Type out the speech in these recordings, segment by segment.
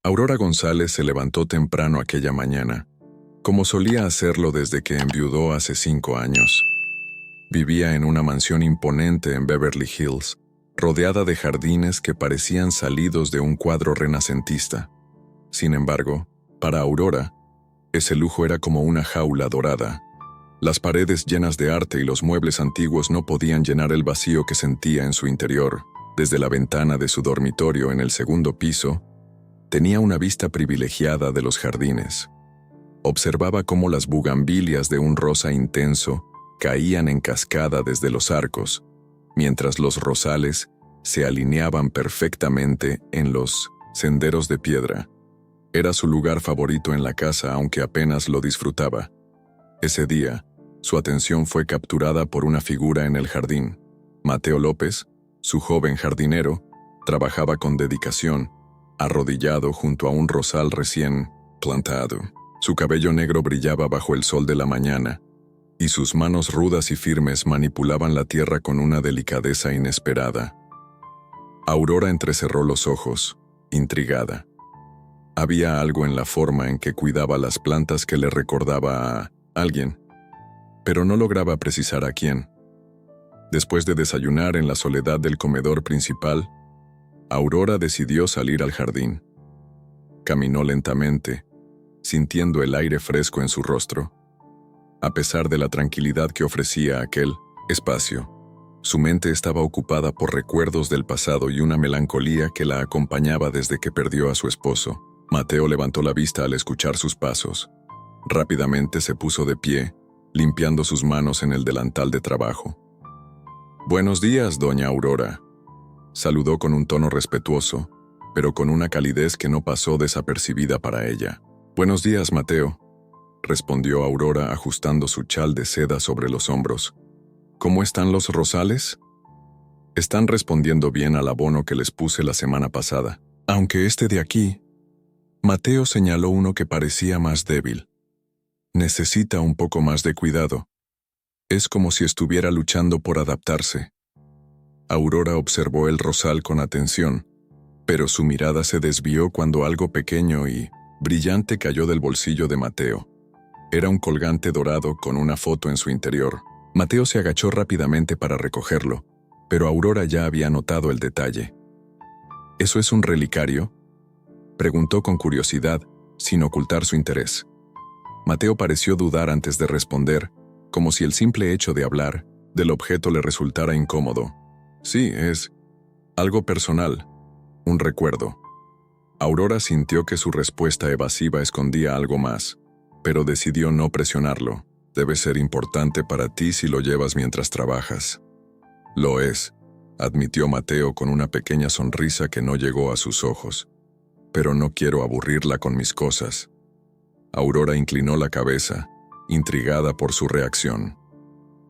Aurora González se levantó temprano aquella mañana, como solía hacerlo desde que enviudó hace 5 años. Vivía en una mansión imponente en Beverly Hills, rodeada de jardines que parecían salidos de un cuadro renacentista. Sin embargo, para Aurora, ese lujo era como una jaula dorada. Las paredes llenas de arte y los muebles antiguos no podían llenar el vacío que sentía en su interior. Desde la ventana de su dormitorio en el 2º piso, tenía una vista privilegiada de los jardines. Observaba cómo las bugambilias de un rosa intenso caían en cascada desde los arcos, mientras los rosales se alineaban perfectamente en los senderos de piedra. Era su lugar favorito en la casa, aunque apenas lo disfrutaba. Ese día, su atención fue capturada por una figura en el jardín. Mateo López, su joven jardinero, trabajaba con dedicación, arrodillado junto a un rosal recién plantado. Su cabello negro brillaba bajo el sol de la mañana, y sus manos rudas y firmes manipulaban la tierra con una delicadeza inesperada. Aurora entrecerró los ojos, intrigada. Había algo en la forma en que cuidaba las plantas que le recordaba a alguien, pero no lograba precisar a quién. Después de desayunar en la soledad del comedor principal, Aurora decidió salir al jardín. Caminó lentamente, sintiendo el aire fresco en su rostro. A pesar de la tranquilidad que ofrecía aquel espacio, su mente estaba ocupada por recuerdos del pasado y una melancolía que la acompañaba desde que perdió a su esposo. Mateo levantó la vista al escuchar sus pasos. Rápidamente se puso de pie, limpiando sus manos en el delantal de trabajo. «Buenos días, doña Aurora», saludó con un tono respetuoso, pero con una calidez que no pasó desapercibida para ella. «Buenos días, Mateo», respondió Aurora ajustando su chal de seda sobre los hombros. «¿Cómo están los rosales?» «Están respondiendo bien al abono que les puse la semana pasada, aunque este de aquí», Mateo señaló uno que parecía más débil. «Necesita un poco más de cuidado. Es como si estuviera luchando por adaptarse». Aurora observó el rosal con atención, pero su mirada se desvió cuando algo pequeño y brillante cayó del bolsillo de Mateo. Era un colgante dorado con una foto en su interior. Mateo se agachó rápidamente para recogerlo, pero Aurora ya había notado el detalle. «¿Eso es un relicario?», preguntó con curiosidad, sin ocultar su interés. Mateo pareció dudar antes de responder, como si el simple hecho de hablar del objeto le resultara incómodo. «Sí, es algo personal, un recuerdo». Aurora sintió que su respuesta evasiva escondía algo más, pero decidió no presionarlo. «Debe ser importante para ti si lo llevas mientras trabajas». «Lo es», admitió Mateo con una pequeña sonrisa que no llegó a sus ojos. «Pero no quiero aburrirla con mis cosas». Aurora inclinó la cabeza, intrigada por su reacción.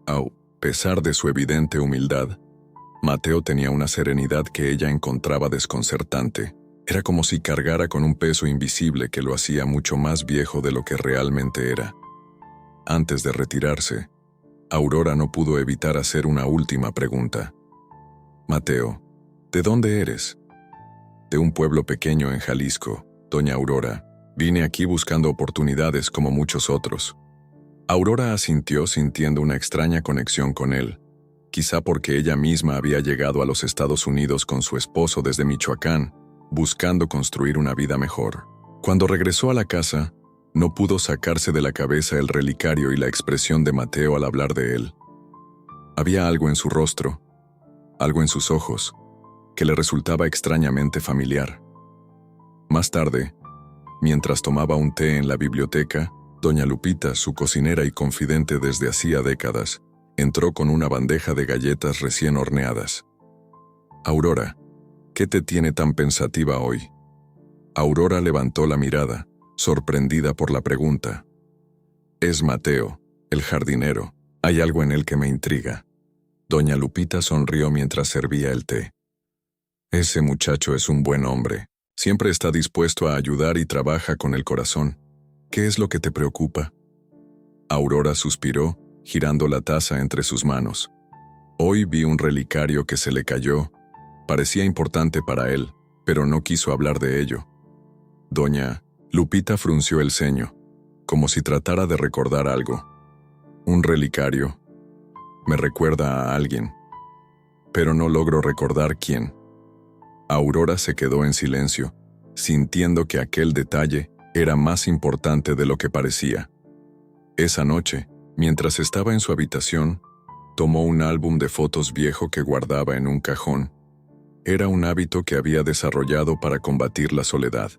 A pesar de su evidente humildad, Mateo tenía una serenidad que ella encontraba desconcertante. Era como si cargara con un peso invisible que lo hacía mucho más viejo de lo que realmente era. Antes de retirarse, Aurora no pudo evitar hacer una última pregunta. «Mateo, ¿de dónde eres?» «De un pueblo pequeño en Jalisco, doña Aurora. Vine aquí buscando oportunidades como muchos otros». Aurora asintió sintiendo una extraña conexión con él, quizá porque ella misma había llegado a los Estados Unidos con su esposo desde Michoacán, buscando construir una vida mejor. Cuando regresó a la casa, no pudo sacarse de la cabeza el relicario y la expresión de Mateo al hablar de él. Había algo en su rostro, algo en sus ojos, que le resultaba extrañamente familiar. Más tarde, mientras tomaba un té en la biblioteca, doña Lupita, su cocinera y confidente desde hacía décadas, entró con una bandeja de galletas recién horneadas. «Aurora, ¿qué te tiene tan pensativa hoy?». Aurora levantó la mirada, sorprendida por la pregunta. «Es Mateo, el jardinero. Hay algo en él que me intriga». Doña Lupita sonrió mientras servía el té. «Ese muchacho es un buen hombre. Siempre está dispuesto a ayudar y trabaja con el corazón. ¿Qué es lo que te preocupa?». Aurora suspiró, girando la taza entre sus manos. «Hoy vi un relicario que se le cayó. Parecía importante para él, pero no quiso hablar de ello». Doña Lupita frunció el ceño, como si tratara de recordar algo. Un relicario. Me recuerda a alguien, pero no logro recordar quién. Aurora se quedó en silencio, sintiendo que aquel detalle era más importante de lo que parecía. Esa noche, mientras estaba en su habitación, tomó un álbum de fotos viejo que guardaba en un cajón. Era un hábito que había desarrollado para combatir la soledad.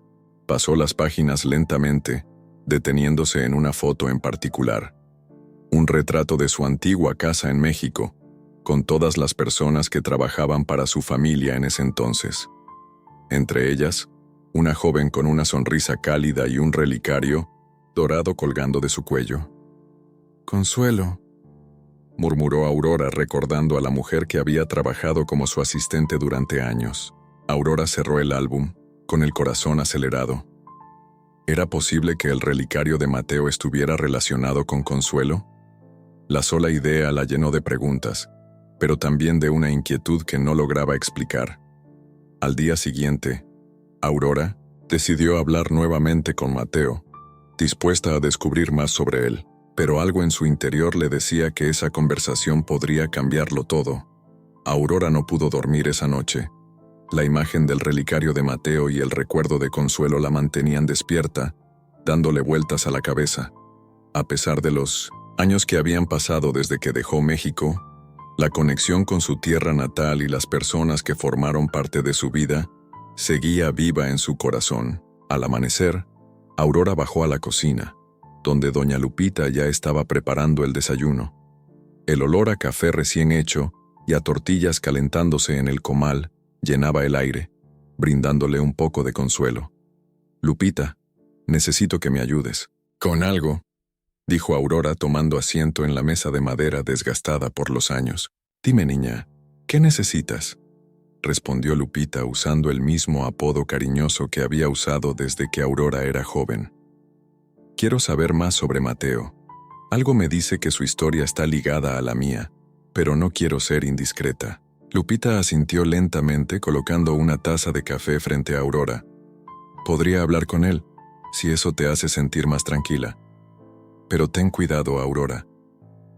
Pasó las páginas lentamente, deteniéndose en una foto en particular. Un retrato de su antigua casa en México, con todas las personas que trabajaban para su familia en ese entonces. Entre ellas, una joven con una sonrisa cálida y un relicario dorado colgando de su cuello. «Consuelo», murmuró Aurora recordando a la mujer que había trabajado como su asistente durante años. Aurora cerró el álbum, con el corazón acelerado. ¿Era posible que el relicario de Mateo estuviera relacionado con Consuelo? La sola idea la llenó de preguntas, pero también de una inquietud que no lograba explicar. Al día siguiente, Aurora decidió hablar nuevamente con Mateo, dispuesta a descubrir más sobre él, pero algo en su interior le decía que esa conversación podría cambiarlo todo. Aurora no pudo dormir esa noche. La imagen del relicario de Mateo y el recuerdo de Consuelo la mantenían despierta, dándole vueltas a la cabeza. A pesar de los años que habían pasado desde que dejó México, la conexión con su tierra natal y las personas que formaron parte de su vida seguía viva en su corazón. Al amanecer, Aurora bajó a la cocina, donde doña Lupita ya estaba preparando el desayuno. El olor a café recién hecho y a tortillas calentándose en el comal llenaba el aire, brindándole un poco de consuelo. «Lupita, necesito que me ayudes». «¿Con algo?», dijo Aurora tomando asiento en la mesa de madera desgastada por los años. «Dime, niña, ¿qué necesitas?», respondió Lupita usando el mismo apodo cariñoso que había usado desde que Aurora era joven. «Quiero saber más sobre Mateo. Algo me dice que su historia está ligada a la mía, pero no quiero ser indiscreta». Lupita asintió lentamente colocando una taza de café frente a Aurora. «Podría hablar con él, si eso te hace sentir más tranquila. Pero ten cuidado, Aurora.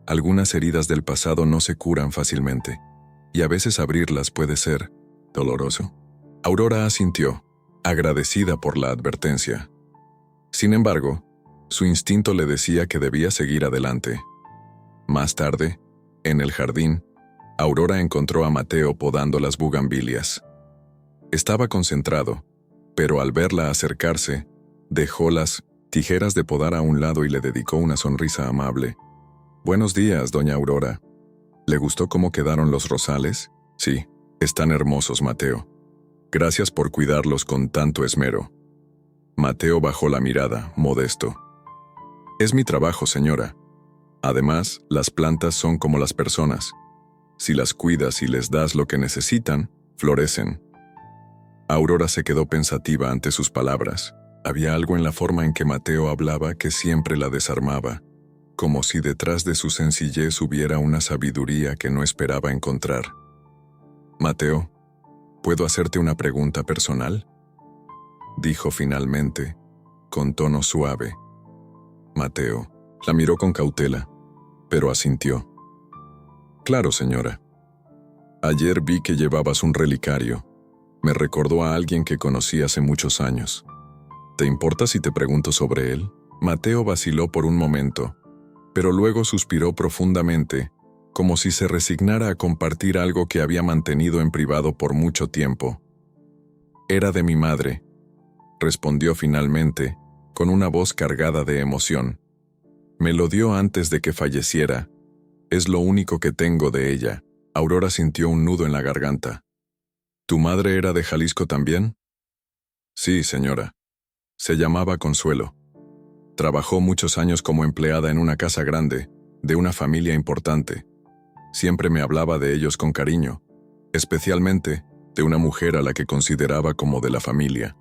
Algunas heridas del pasado no se curan fácilmente, y a veces abrirlas puede ser doloroso». Aurora asintió, agradecida por la advertencia. Sin embargo, su instinto le decía que debía seguir adelante. Más tarde, en el jardín, Aurora encontró a Mateo podando las bugambilias. Estaba concentrado, pero al verla acercarse, dejó las tijeras de podar a un lado y le dedicó una sonrisa amable. «Buenos días, doña Aurora. ¿Le gustó cómo quedaron los rosales?» «Sí, están hermosos, Mateo. Gracias por cuidarlos con tanto esmero». Mateo bajó la mirada, modesto. «Es mi trabajo, señora. Además, las plantas son como las personas. Si las cuidas y les das lo que necesitan, florecen». Aurora se quedó pensativa ante sus palabras. Había algo en la forma en que Mateo hablaba que siempre la desarmaba, como si detrás de su sencillez hubiera una sabiduría que no esperaba encontrar. «Mateo, ¿puedo hacerte una pregunta personal?», dijo finalmente, con tono suave. Mateo la miró con cautela, pero asintió. «Claro, señora. Ayer vi que llevabas un relicario. Me recordó a alguien que conocí hace muchos años. ¿Te importa si te pregunto sobre él?». Mateo vaciló por un momento, pero luego suspiró profundamente, como si se resignara a compartir algo que había mantenido en privado por mucho tiempo. «Era de mi madre», respondió finalmente, con una voz cargada de emoción. «Me lo dio antes de que falleciera. Es lo único que tengo de ella». Aurora sintió un nudo en la garganta. «¿Tu madre era de Jalisco también?». «Sí, señora. Se llamaba Consuelo. Trabajó muchos años como empleada en una casa grande, de una familia importante. Siempre me hablaba de ellos con cariño, especialmente de una mujer a la que consideraba como de la familia».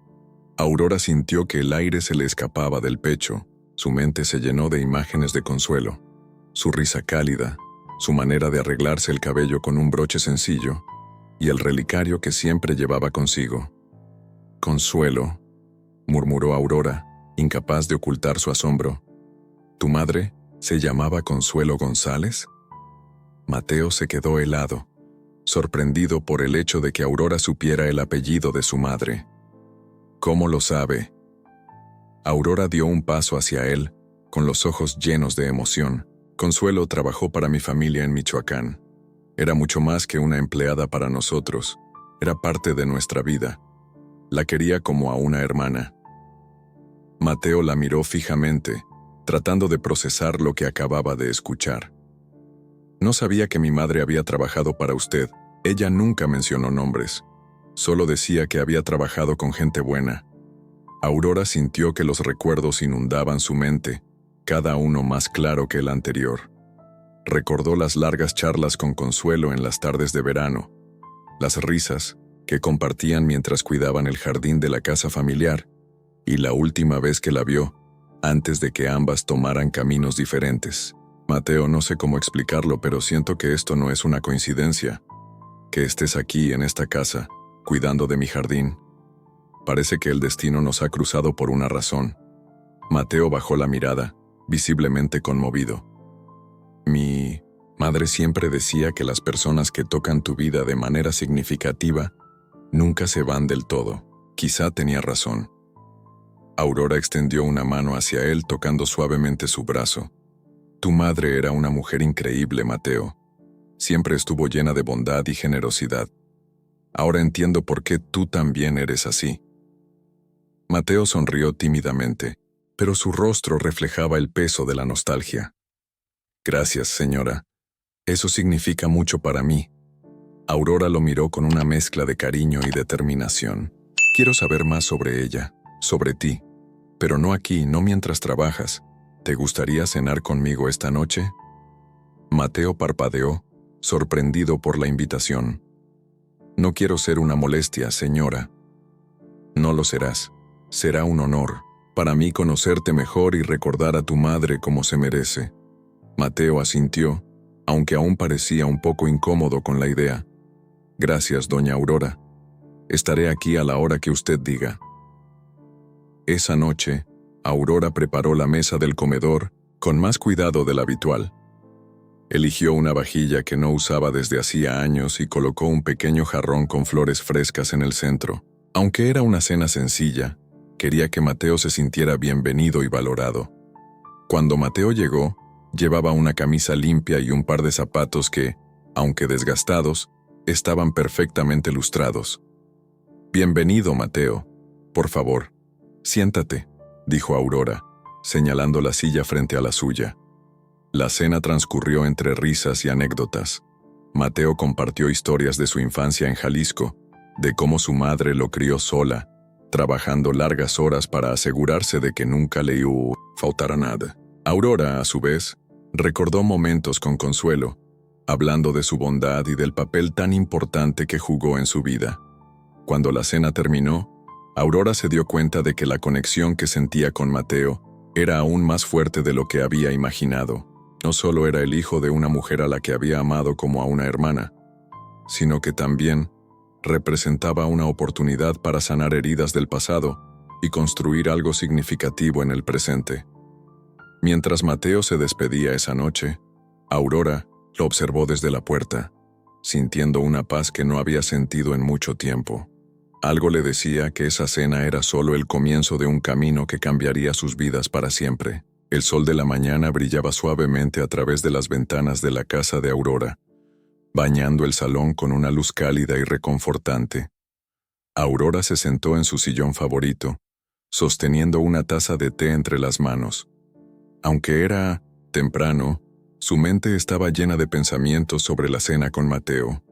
Aurora sintió que el aire se le escapaba del pecho. Su mente se llenó de imágenes de Consuelo. Su risa cálida, su manera de arreglarse el cabello con un broche sencillo, y el relicario que siempre llevaba consigo. «Consuelo», murmuró Aurora, incapaz de ocultar su asombro. ¿Tu madre se llamaba Consuelo González? Mateo se quedó helado, sorprendido por el hecho de que Aurora supiera el apellido de su madre. ¿Cómo lo sabe? Aurora dio un paso hacia él, con los ojos llenos de emoción. Consuelo trabajó para mi familia en Michoacán. Era mucho más que una empleada para nosotros. Era parte de nuestra vida. La quería como a una hermana. Mateo la miró fijamente, tratando de procesar lo que acababa de escuchar. No sabía que mi madre había trabajado para usted. Ella nunca mencionó nombres. Solo decía que había trabajado con gente buena. Aurora sintió que los recuerdos inundaban su mente, cada uno más claro que el anterior. Recordó las largas charlas con Consuelo en las tardes de verano, las risas que compartían mientras cuidaban el jardín de la casa familiar, y la última vez que la vio, antes de que ambas tomaran caminos diferentes. Mateo, no sé cómo explicarlo, pero siento que esto no es una coincidencia. Que estés aquí en esta casa, cuidando de mi jardín. Parece que el destino nos ha cruzado por una razón. Mateo bajó la mirada, visiblemente conmovido. Mi madre siempre decía que las personas que tocan tu vida de manera significativa nunca se van del todo. Quizá tenía razón. Aurora extendió una mano hacia él tocando suavemente su brazo. Tu madre era una mujer increíble, Mateo. Siempre estuvo llena de bondad y generosidad. Ahora entiendo por qué tú también eres así. Mateo sonrió tímidamente, pero su rostro reflejaba el peso de la nostalgia. Gracias, señora. Eso significa mucho para mí. Aurora lo miró con una mezcla de cariño y determinación. Quiero saber más sobre ella, sobre ti. Pero no aquí, no mientras trabajas. ¿Te gustaría cenar conmigo esta noche? Mateo parpadeó, sorprendido por la invitación. No quiero ser una molestia, señora. No lo serás. Será un honor para mí conocerte mejor y recordar a tu madre como se merece. Mateo asintió, aunque aún parecía un poco incómodo con la idea. Gracias, doña Aurora. Estaré aquí a la hora que usted diga. Esa noche, Aurora preparó la mesa del comedor con más cuidado del habitual. Eligió una vajilla que no usaba desde hacía años y colocó un pequeño jarrón con flores frescas en el centro. Aunque era una cena sencilla, quería que Mateo se sintiera bienvenido y valorado. Cuando Mateo llegó, llevaba una camisa limpia y un par de zapatos que, aunque desgastados, estaban perfectamente lustrados. Bienvenido, Mateo. Por favor, siéntate, dijo Aurora, señalando la silla frente a la suya. La cena transcurrió entre risas y anécdotas. Mateo compartió historias de su infancia en Jalisco, de cómo su madre lo crió sola, trabajando largas horas para asegurarse de que nunca le faltara nada. Aurora, a su vez, recordó momentos con Consuelo, hablando de su bondad y del papel tan importante que jugó en su vida. Cuando la cena terminó, Aurora se dio cuenta de que la conexión que sentía con Mateo era aún más fuerte de lo que había imaginado. No solo era el hijo de una mujer a la que había amado como a una hermana, sino que también representaba una oportunidad para sanar heridas del pasado y construir algo significativo en el presente. Mientras Mateo se despedía esa noche, Aurora lo observó desde la puerta, sintiendo una paz que no había sentido en mucho tiempo. Algo le decía que esa cena era solo el comienzo de un camino que cambiaría sus vidas para siempre. El sol de la mañana brillaba suavemente a través de las ventanas de la casa de Aurora, bañando el salón con una luz cálida y reconfortante. Aurora se sentó en su sillón favorito, sosteniendo una taza de té entre las manos. Aunque era temprano, su mente estaba llena de pensamientos sobre la cena con Mateo.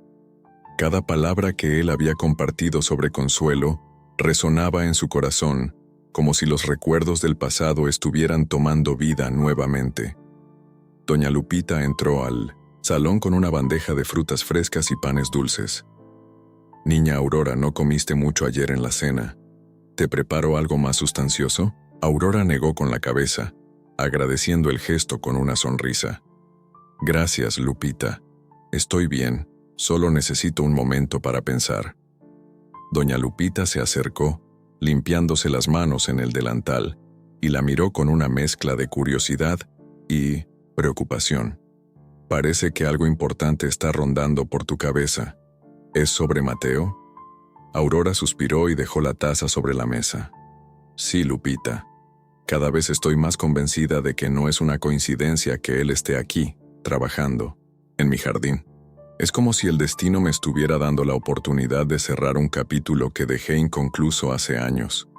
Cada palabra que él había compartido sobre Consuelo resonaba en su corazón, como si los recuerdos del pasado estuvieran tomando vida nuevamente. Doña Lupita entró al salón con una bandeja de frutas frescas y panes dulces. Niña Aurora, no comiste mucho ayer en la cena. ¿Te preparo algo más sustancioso? Aurora negó con la cabeza, agradeciendo el gesto con una sonrisa. Gracias, Lupita. Estoy bien, solo necesito un momento para pensar. Doña Lupita se acercó, limpiándose las manos en el delantal, y la miró con una mezcla de curiosidad y preocupación. Parece que algo importante está rondando por tu cabeza. ¿Es sobre Mateo? Aurora suspiró y dejó la taza sobre la mesa. Sí, Lupita. Cada vez estoy más convencida de que no es una coincidencia que él esté aquí, trabajando, en mi jardín. Es como si el destino me estuviera dando la oportunidad de cerrar un capítulo que dejé inconcluso hace años.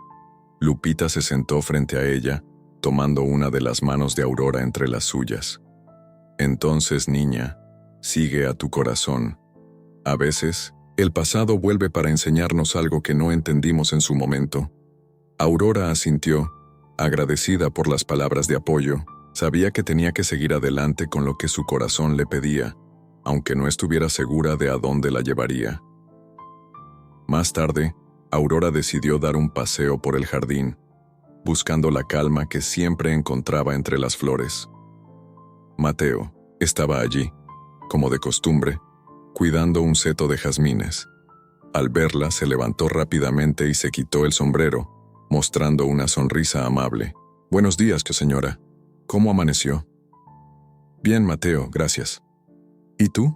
Lupita se sentó frente a ella, tomando una de las manos de Aurora entre las suyas. Entonces, niña, sigue a tu corazón. A veces, el pasado vuelve para enseñarnos algo que no entendimos en su momento. Aurora asintió, agradecida por las palabras de apoyo. Sabía que tenía que seguir adelante con lo que su corazón le pedía, aunque no estuviera segura de a dónde la llevaría. Más tarde, Aurora decidió dar un paseo por el jardín, buscando la calma que siempre encontraba entre las flores. Mateo estaba allí, como de costumbre, cuidando un seto de jazmines. Al verla, se levantó rápidamente y se quitó el sombrero, mostrando una sonrisa amable. «Buenos días, señora. ¿Cómo amaneció?» «Bien, Mateo, gracias. ¿Y tú?»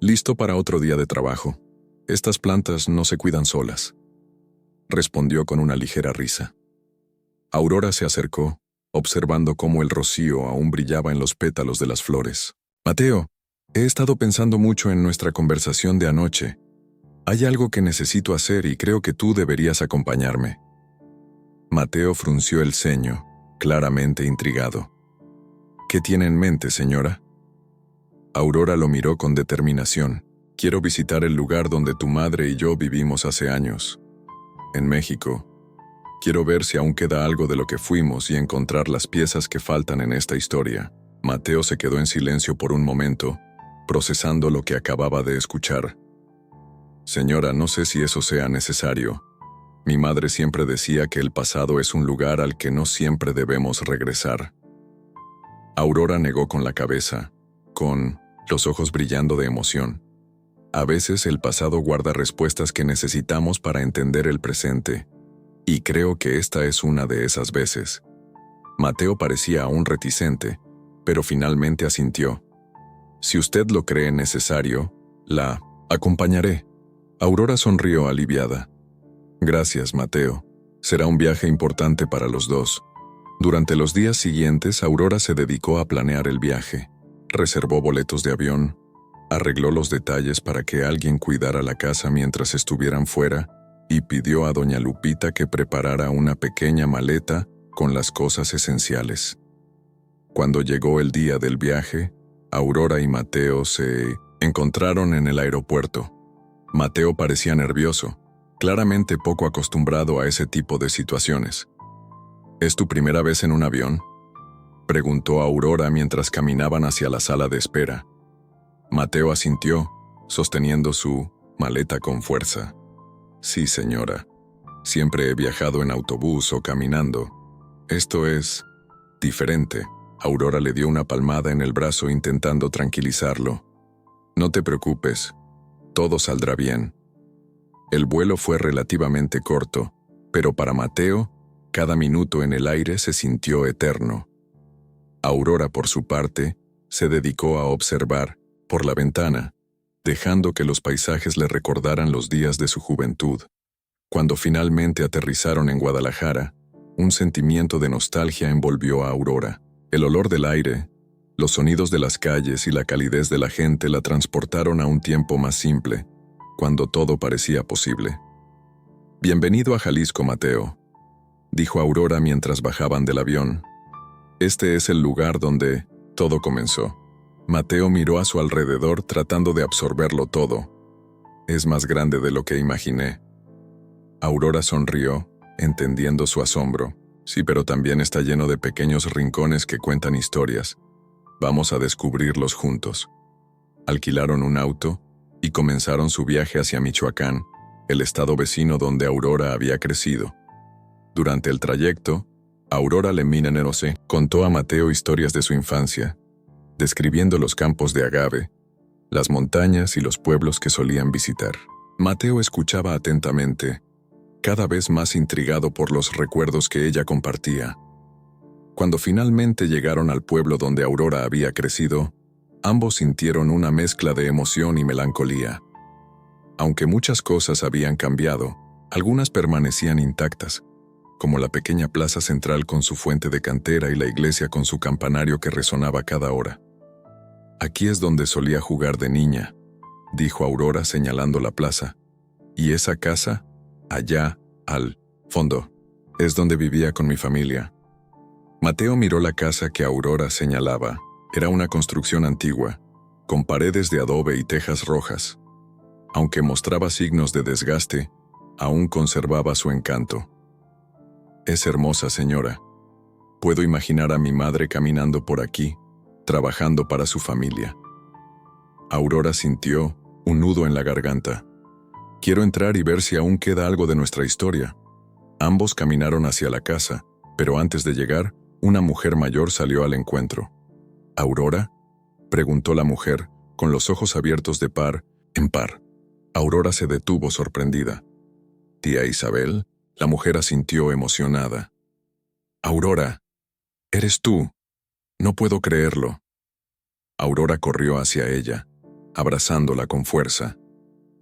«Listo para otro día de trabajo. Estas plantas no se cuidan solas», respondió con una ligera risa. Aurora se acercó, observando cómo el rocío aún brillaba en los pétalos de las flores. «Mateo, he estado pensando mucho en nuestra conversación de anoche. Hay algo que necesito hacer y creo que tú deberías acompañarme». Mateo frunció el ceño, claramente intrigado. «¿Qué tiene en mente, señora?» Aurora lo miró con determinación. «Quiero visitar el lugar donde tu madre y yo vivimos hace años, en México. Quiero ver si aún queda algo de lo que fuimos y encontrar las piezas que faltan en esta historia». Mateo se quedó en silencio por un momento, procesando lo que acababa de escuchar. «Señora, no sé si eso sea necesario. Mi madre siempre decía que el pasado es un lugar al que no siempre debemos regresar». Aurora negó con la cabeza, con los ojos brillando de emoción. A veces el pasado guarda respuestas que necesitamos para entender el presente, y creo que esta es una de esas veces. Mateo parecía aún reticente, pero finalmente asintió. «Si usted lo cree necesario, la acompañaré». Aurora sonrió aliviada. «Gracias, Mateo. Será un viaje importante para los dos». Durante los días siguientes, Aurora se dedicó a planear el viaje. Reservó boletos de avión, arregló los detalles para que alguien cuidara la casa mientras estuvieran fuera y pidió a doña Lupita que preparara una pequeña maleta con las cosas esenciales. Cuando llegó el día del viaje, Aurora y Mateo se encontraron en el aeropuerto. Mateo parecía nervioso, claramente poco acostumbrado a ese tipo de situaciones. «¿Es tu primera vez en un avión?», preguntó Aurora mientras caminaban hacia la sala de espera. Mateo asintió, sosteniendo su maleta con fuerza. «Sí, señora. Siempre he viajado en autobús o caminando. Esto es diferente». Aurora le dio una palmada en el brazo intentando tranquilizarlo. «No te preocupes. Todo saldrá bien». El vuelo fue relativamente corto, pero para Mateo, cada minuto en el aire se sintió eterno. Aurora, por su parte, se dedicó a observar, por la ventana, dejando que los paisajes le recordaran los días de su juventud. Cuando finalmente aterrizaron en Guadalajara, un sentimiento de nostalgia envolvió a Aurora. El olor del aire, los sonidos de las calles y la calidez de la gente la transportaron a un tiempo más simple, cuando todo parecía posible. «Bienvenido a Jalisco, Mateo», dijo Aurora mientras bajaban del avión. «Este es el lugar donde todo comenzó». Mateo miró a su alrededor tratando de absorberlo todo. «Es más grande de lo que imaginé». Aurora sonrió, entendiendo su asombro. «Sí, pero también está lleno de pequeños rincones que cuentan historias. Vamos a descubrirlos juntos». Alquilaron un auto y comenzaron su viaje hacia Michoacán, el estado vecino donde Aurora había crecido. Durante el trayecto, Aurora Lemina-Nerose contó a Mateo historias de su infancia, describiendo los campos de agave, las montañas y los pueblos que solían visitar. Mateo escuchaba atentamente, cada vez más intrigado por los recuerdos que ella compartía. Cuando finalmente llegaron al pueblo donde Aurora había crecido, ambos sintieron una mezcla de emoción y melancolía. Aunque muchas cosas habían cambiado, algunas permanecían intactas, como la pequeña plaza central con su fuente de cantera y la iglesia con su campanario que resonaba cada hora. «Aquí es donde solía jugar de niña», dijo Aurora señalando la plaza. «Y esa casa, allá, al fondo, es donde vivía con mi familia». Mateo miró la casa que Aurora señalaba. Era una construcción antigua, con paredes de adobe y tejas rojas. Aunque mostraba signos de desgaste, aún conservaba su encanto. «Es hermosa, señora. Puedo imaginar a mi madre caminando por aquí, trabajando para su familia». Aurora sintió un nudo en la garganta. «Quiero entrar y ver si aún queda algo de nuestra historia». Ambos caminaron hacia la casa, pero antes de llegar, una mujer mayor salió al encuentro. «¿Aurora?», preguntó la mujer, con los ojos abiertos de par en par. Aurora se detuvo sorprendida. «¿Tía Isabel?», la mujer asintió emocionada. «Aurora, eres tú. No puedo creerlo». Aurora corrió hacia ella, abrazándola con fuerza.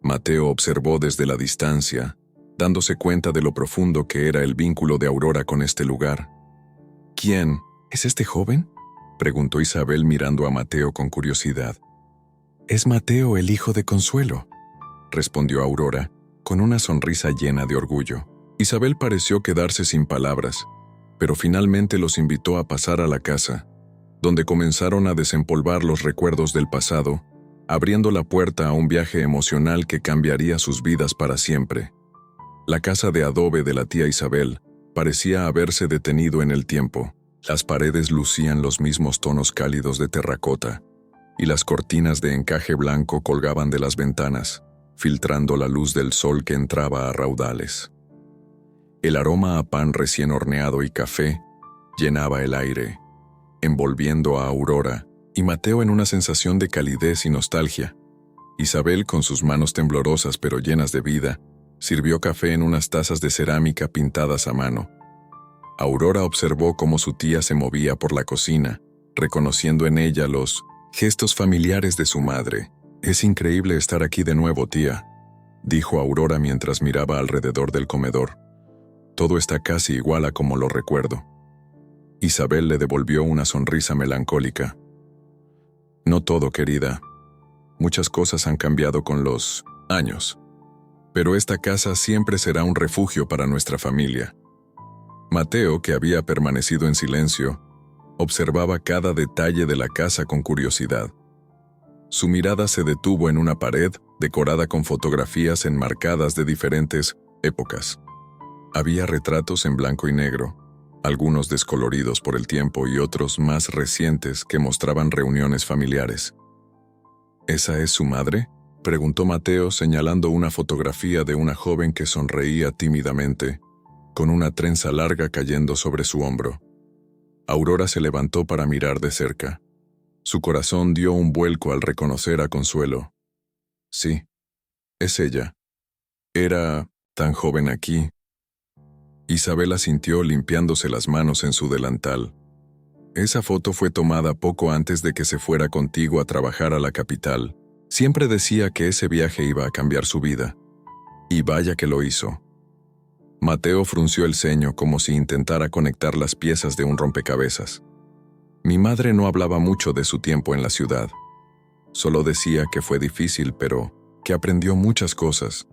Mateo observó desde la distancia, dándose cuenta de lo profundo que era el vínculo de Aurora con este lugar. «¿Quién? ¿Es este joven?», preguntó Isabel mirando a Mateo con curiosidad. «Es Mateo, el hijo de Consuelo», respondió Aurora, con una sonrisa llena de orgullo. Isabel pareció quedarse sin palabras, pero finalmente los invitó a pasar a la casa, donde comenzaron a desempolvar los recuerdos del pasado, abriendo la puerta a un viaje emocional que cambiaría sus vidas para siempre. La casa de adobe de la tía Isabel parecía haberse detenido en el tiempo. Las paredes lucían los mismos tonos cálidos de terracota, y las cortinas de encaje blanco colgaban de las ventanas, filtrando la luz del sol que entraba a raudales. El aroma a pan recién horneado y café llenaba el aire, envolviendo a Aurora y Mateo en una sensación de calidez y nostalgia. Isabel, con sus manos temblorosas pero llenas de vida, sirvió café en unas tazas de cerámica pintadas a mano. Aurora observó cómo su tía se movía por la cocina, reconociendo en ella los gestos familiares de su madre. «Es increíble estar aquí de nuevo, tía», dijo Aurora mientras miraba alrededor del comedor. «Todo está casi igual a como lo recuerdo». Isabel le devolvió una sonrisa melancólica. «No todo, querida. Muchas cosas han cambiado con los años. Pero esta casa siempre será un refugio para nuestra familia». Mateo, que había permanecido en silencio, observaba cada detalle de la casa con curiosidad. Su mirada se detuvo en una pared decorada con fotografías enmarcadas de diferentes épocas. Había retratos en blanco y negro, algunos descoloridos por el tiempo y otros más recientes que mostraban reuniones familiares. «¿Esa es su madre?», preguntó Mateo señalando una fotografía de una joven que sonreía tímidamente, con una trenza larga cayendo sobre su hombro. Aurora se levantó para mirar de cerca. Su corazón dio un vuelco al reconocer a Consuelo. «Sí, es ella. Era tan joven aquí». Isabel asintió limpiándose las manos en su delantal. «Esa foto fue tomada poco antes de que se fuera contigo a trabajar a la capital. Siempre decía que ese viaje iba a cambiar su vida. Y vaya que lo hizo». Mateo frunció el ceño como si intentara conectar las piezas de un rompecabezas. «Mi madre no hablaba mucho de su tiempo en la ciudad. Solo decía que fue difícil, pero que aprendió muchas cosas».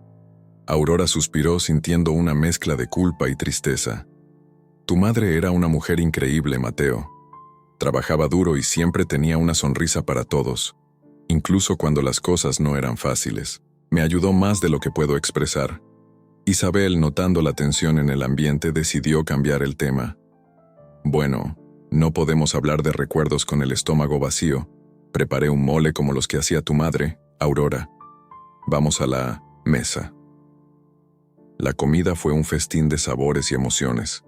Aurora suspiró sintiendo una mezcla de culpa y tristeza. «Tu madre era una mujer increíble, Mateo. Trabajaba duro y siempre tenía una sonrisa para todos, incluso cuando las cosas no eran fáciles. Me ayudó más de lo que puedo expresar». Isabel, notando la tensión en el ambiente, decidió cambiar el tema. «Bueno, no podemos hablar de recuerdos con el estómago vacío. Preparé un mole como los que hacía tu madre, Aurora. Vamos a la mesa». La comida fue un festín de sabores y emociones.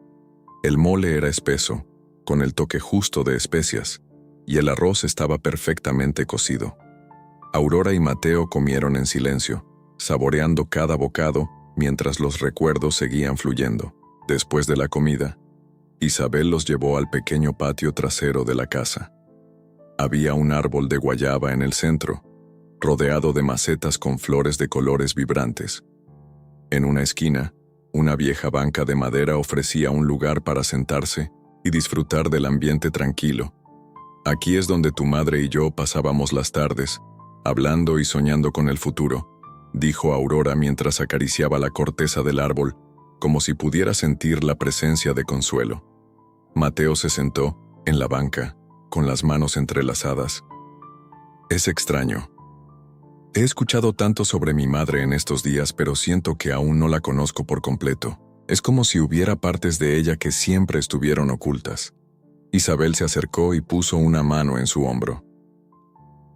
El mole era espeso, con el toque justo de especias, y el arroz estaba perfectamente cocido. Aurora y Mateo comieron en silencio, saboreando cada bocado, mientras los recuerdos seguían fluyendo. Después de la comida, Isabel los llevó al pequeño patio trasero de la casa. Había un árbol de guayaba en el centro, rodeado de macetas con flores de colores vibrantes. En una esquina, una vieja banca de madera ofrecía un lugar para sentarse y disfrutar del ambiente tranquilo. Aquí es donde tu madre y yo pasábamos las tardes, hablando y soñando con el futuro, dijo Aurora mientras acariciaba la corteza del árbol, como si pudiera sentir la presencia de Consuelo. Mateo se sentó, en la banca, con las manos entrelazadas. Es extraño. He escuchado tanto sobre mi madre en estos días, pero siento que aún no la conozco por completo. Es como si hubiera partes de ella que siempre estuvieron ocultas. Isabel se acercó y puso una mano en su hombro.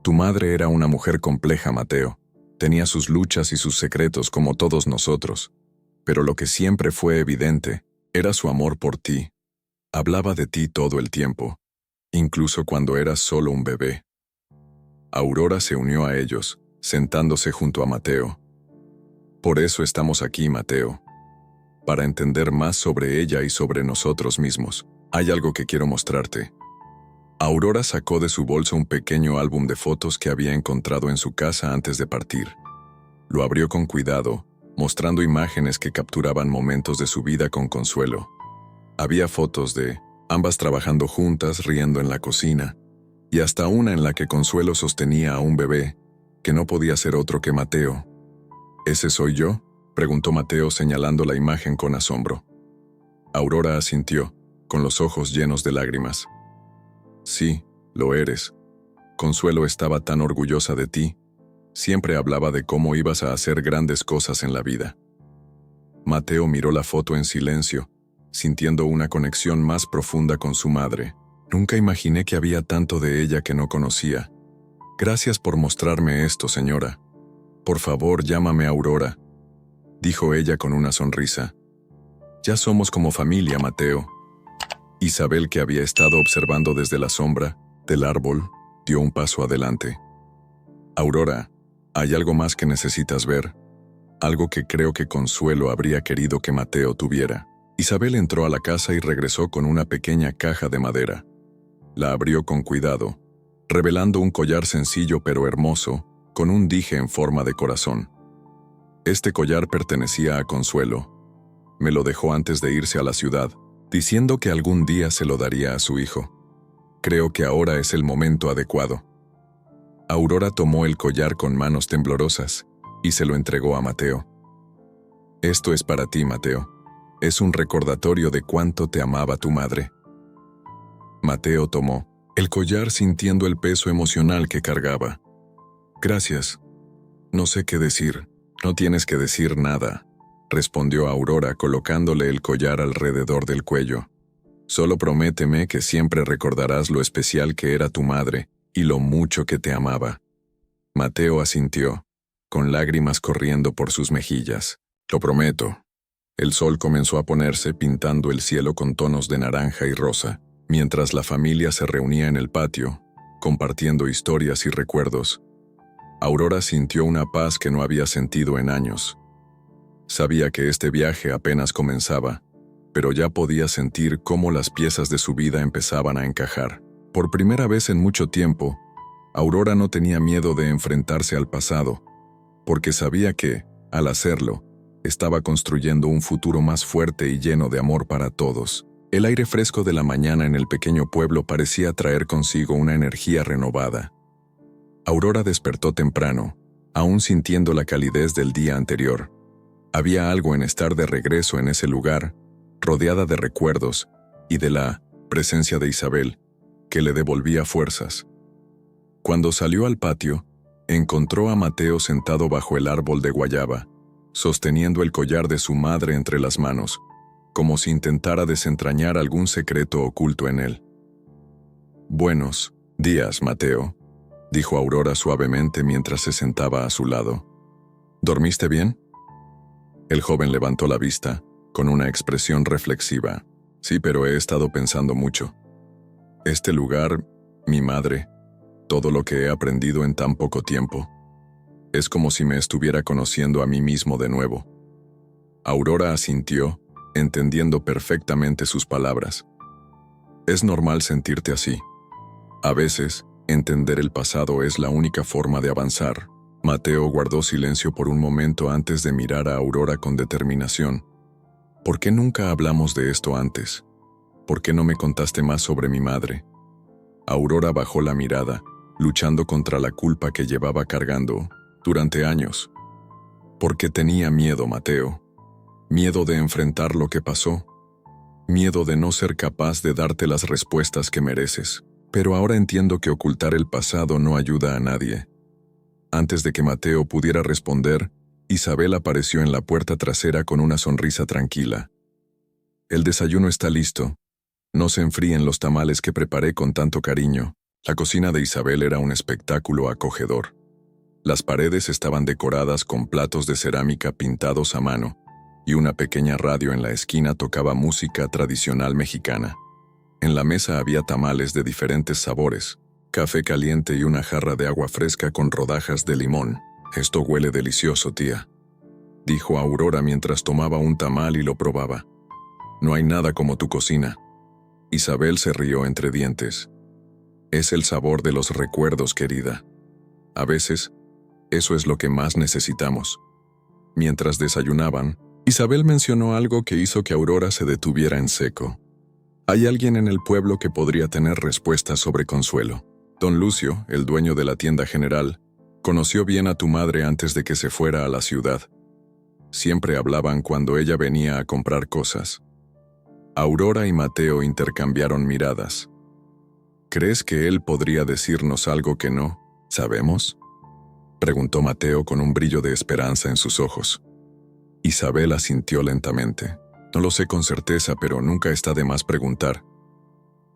Tu madre era una mujer compleja, Mateo. Tenía sus luchas y sus secretos como todos nosotros. Pero lo que siempre fue evidente era su amor por ti. Hablaba de ti todo el tiempo, incluso cuando eras solo un bebé. Aurora se unió a ellos, sentándose junto a Mateo. Por eso estamos aquí, Mateo. Para entender más sobre ella y sobre nosotros mismos. Hay algo que quiero mostrarte. Aurora sacó de su bolsa un pequeño álbum de fotos que había encontrado en su casa antes de partir. Lo abrió con cuidado, mostrando imágenes que capturaban momentos de su vida con Consuelo. Había fotos de ambas trabajando juntas, riendo en la cocina, y hasta una en la que Consuelo sostenía a un bebé, que no podía ser otro que Mateo. ¿Ese soy yo?, preguntó Mateo señalando la imagen con asombro. Aurora asintió, con los ojos llenos de lágrimas. Sí, lo eres. Consuelo estaba tan orgullosa de ti. Siempre hablaba de cómo ibas a hacer grandes cosas en la vida. Mateo miró la foto en silencio, sintiendo una conexión más profunda con su madre. Nunca imaginé que había tanto de ella que no conocía. Gracias por mostrarme esto, señora. Por favor, llámame Aurora, dijo ella con una sonrisa. Ya somos como familia, Mateo. Isabel, que había estado observando desde la sombra del árbol, dio un paso adelante. Aurora, hay algo más que necesitas ver. Algo que creo que Consuelo habría querido que Mateo tuviera. Isabel entró a la casa y regresó con una pequeña caja de madera. La abrió con cuidado, revelando un collar sencillo pero hermoso, con un dije en forma de corazón. Este collar pertenecía a Consuelo. Me lo dejó antes de irse a la ciudad, diciendo que algún día se lo daría a su hijo. Creo que ahora es el momento adecuado. Aurora tomó el collar con manos temblorosas y se lo entregó a Mateo. Esto es para ti, Mateo. Es un recordatorio de cuánto te amaba tu madre. Mateo tomó el collar sintiendo el peso emocional que cargaba. Gracias. No sé qué decir. No tienes que decir nada, respondió Aurora colocándole el collar alrededor del cuello. Solo prométeme que siempre recordarás lo especial que era tu madre y lo mucho que te amaba. Mateo asintió, con lágrimas corriendo por sus mejillas. Lo prometo. El sol comenzó a ponerse pintando el cielo con tonos de naranja y rosa, mientras la familia se reunía en el patio, compartiendo historias y recuerdos. Aurora sintió una paz que no había sentido en años. Sabía que este viaje apenas comenzaba, pero ya podía sentir cómo las piezas de su vida empezaban a encajar. Por primera vez en mucho tiempo, Aurora no tenía miedo de enfrentarse al pasado, porque sabía que, al hacerlo, estaba construyendo un futuro más fuerte y lleno de amor para todos. El aire fresco de la mañana en el pequeño pueblo parecía traer consigo una energía renovada. Aurora despertó temprano, aún sintiendo la calidez del día anterior. Había algo en estar de regreso en ese lugar, rodeada de recuerdos y de la presencia de Isabel, que le devolvía fuerzas. Cuando salió al patio, encontró a Mateo sentado bajo el árbol de guayaba, sosteniendo el collar de su madre entre las manos, como si intentara desentrañar algún secreto oculto en él. «Buenos días, Mateo», dijo Aurora suavemente mientras se sentaba a su lado. «¿Dormiste bien?» El joven levantó la vista, con una expresión reflexiva. «Sí, pero he estado pensando mucho. Este lugar, mi madre, todo lo que he aprendido en tan poco tiempo. Es como si me estuviera conociendo a mí mismo de nuevo. Aurora asintió, entendiendo perfectamente sus palabras. Es normal sentirte así. A veces, entender el pasado es la única forma de avanzar. Mateo guardó silencio por un momento antes de mirar a Aurora con determinación. ¿Por qué nunca hablamos de esto antes? ¿Por qué no me contaste más sobre mi madre? Aurora bajó la mirada, luchando contra la culpa que llevaba cargando durante años. Porque tenía miedo, Mateo. Miedo de enfrentar lo que pasó. Miedo de no ser capaz de darte las respuestas que mereces. Pero ahora entiendo que ocultar el pasado no ayuda a nadie. Antes de que Mateo pudiera responder, Isabel apareció en la puerta trasera con una sonrisa tranquila. El desayuno está listo. No se enfríen los tamales que preparé con tanto cariño. La cocina de Isabel era un espectáculo acogedor. Las paredes estaban decoradas con platos de cerámica pintados a mano, y una pequeña radio en la esquina tocaba música tradicional mexicana. En la mesa había tamales de diferentes sabores, café caliente y una jarra de agua fresca con rodajas de limón. «Esto huele delicioso, tía», dijo Aurora mientras tomaba un tamal y lo probaba. «No hay nada como tu cocina». Isabel se rió entre dientes. «Es el sabor de los recuerdos, querida. A veces, eso es lo que más necesitamos». Mientras desayunaban, Isabel mencionó algo que hizo que Aurora se detuviera en seco. «Hay alguien en el pueblo que podría tener respuestas sobre Consuelo. Don Lucio, el dueño de la tienda general, conoció bien a tu madre antes de que se fuera a la ciudad. Siempre hablaban cuando ella venía a comprar cosas». Aurora y Mateo intercambiaron miradas. «¿Crees que él podría decirnos algo que no sabemos?», preguntó Mateo con un brillo de esperanza en sus ojos. Isabel asintió lentamente. «No lo sé con certeza, pero nunca está de más preguntar».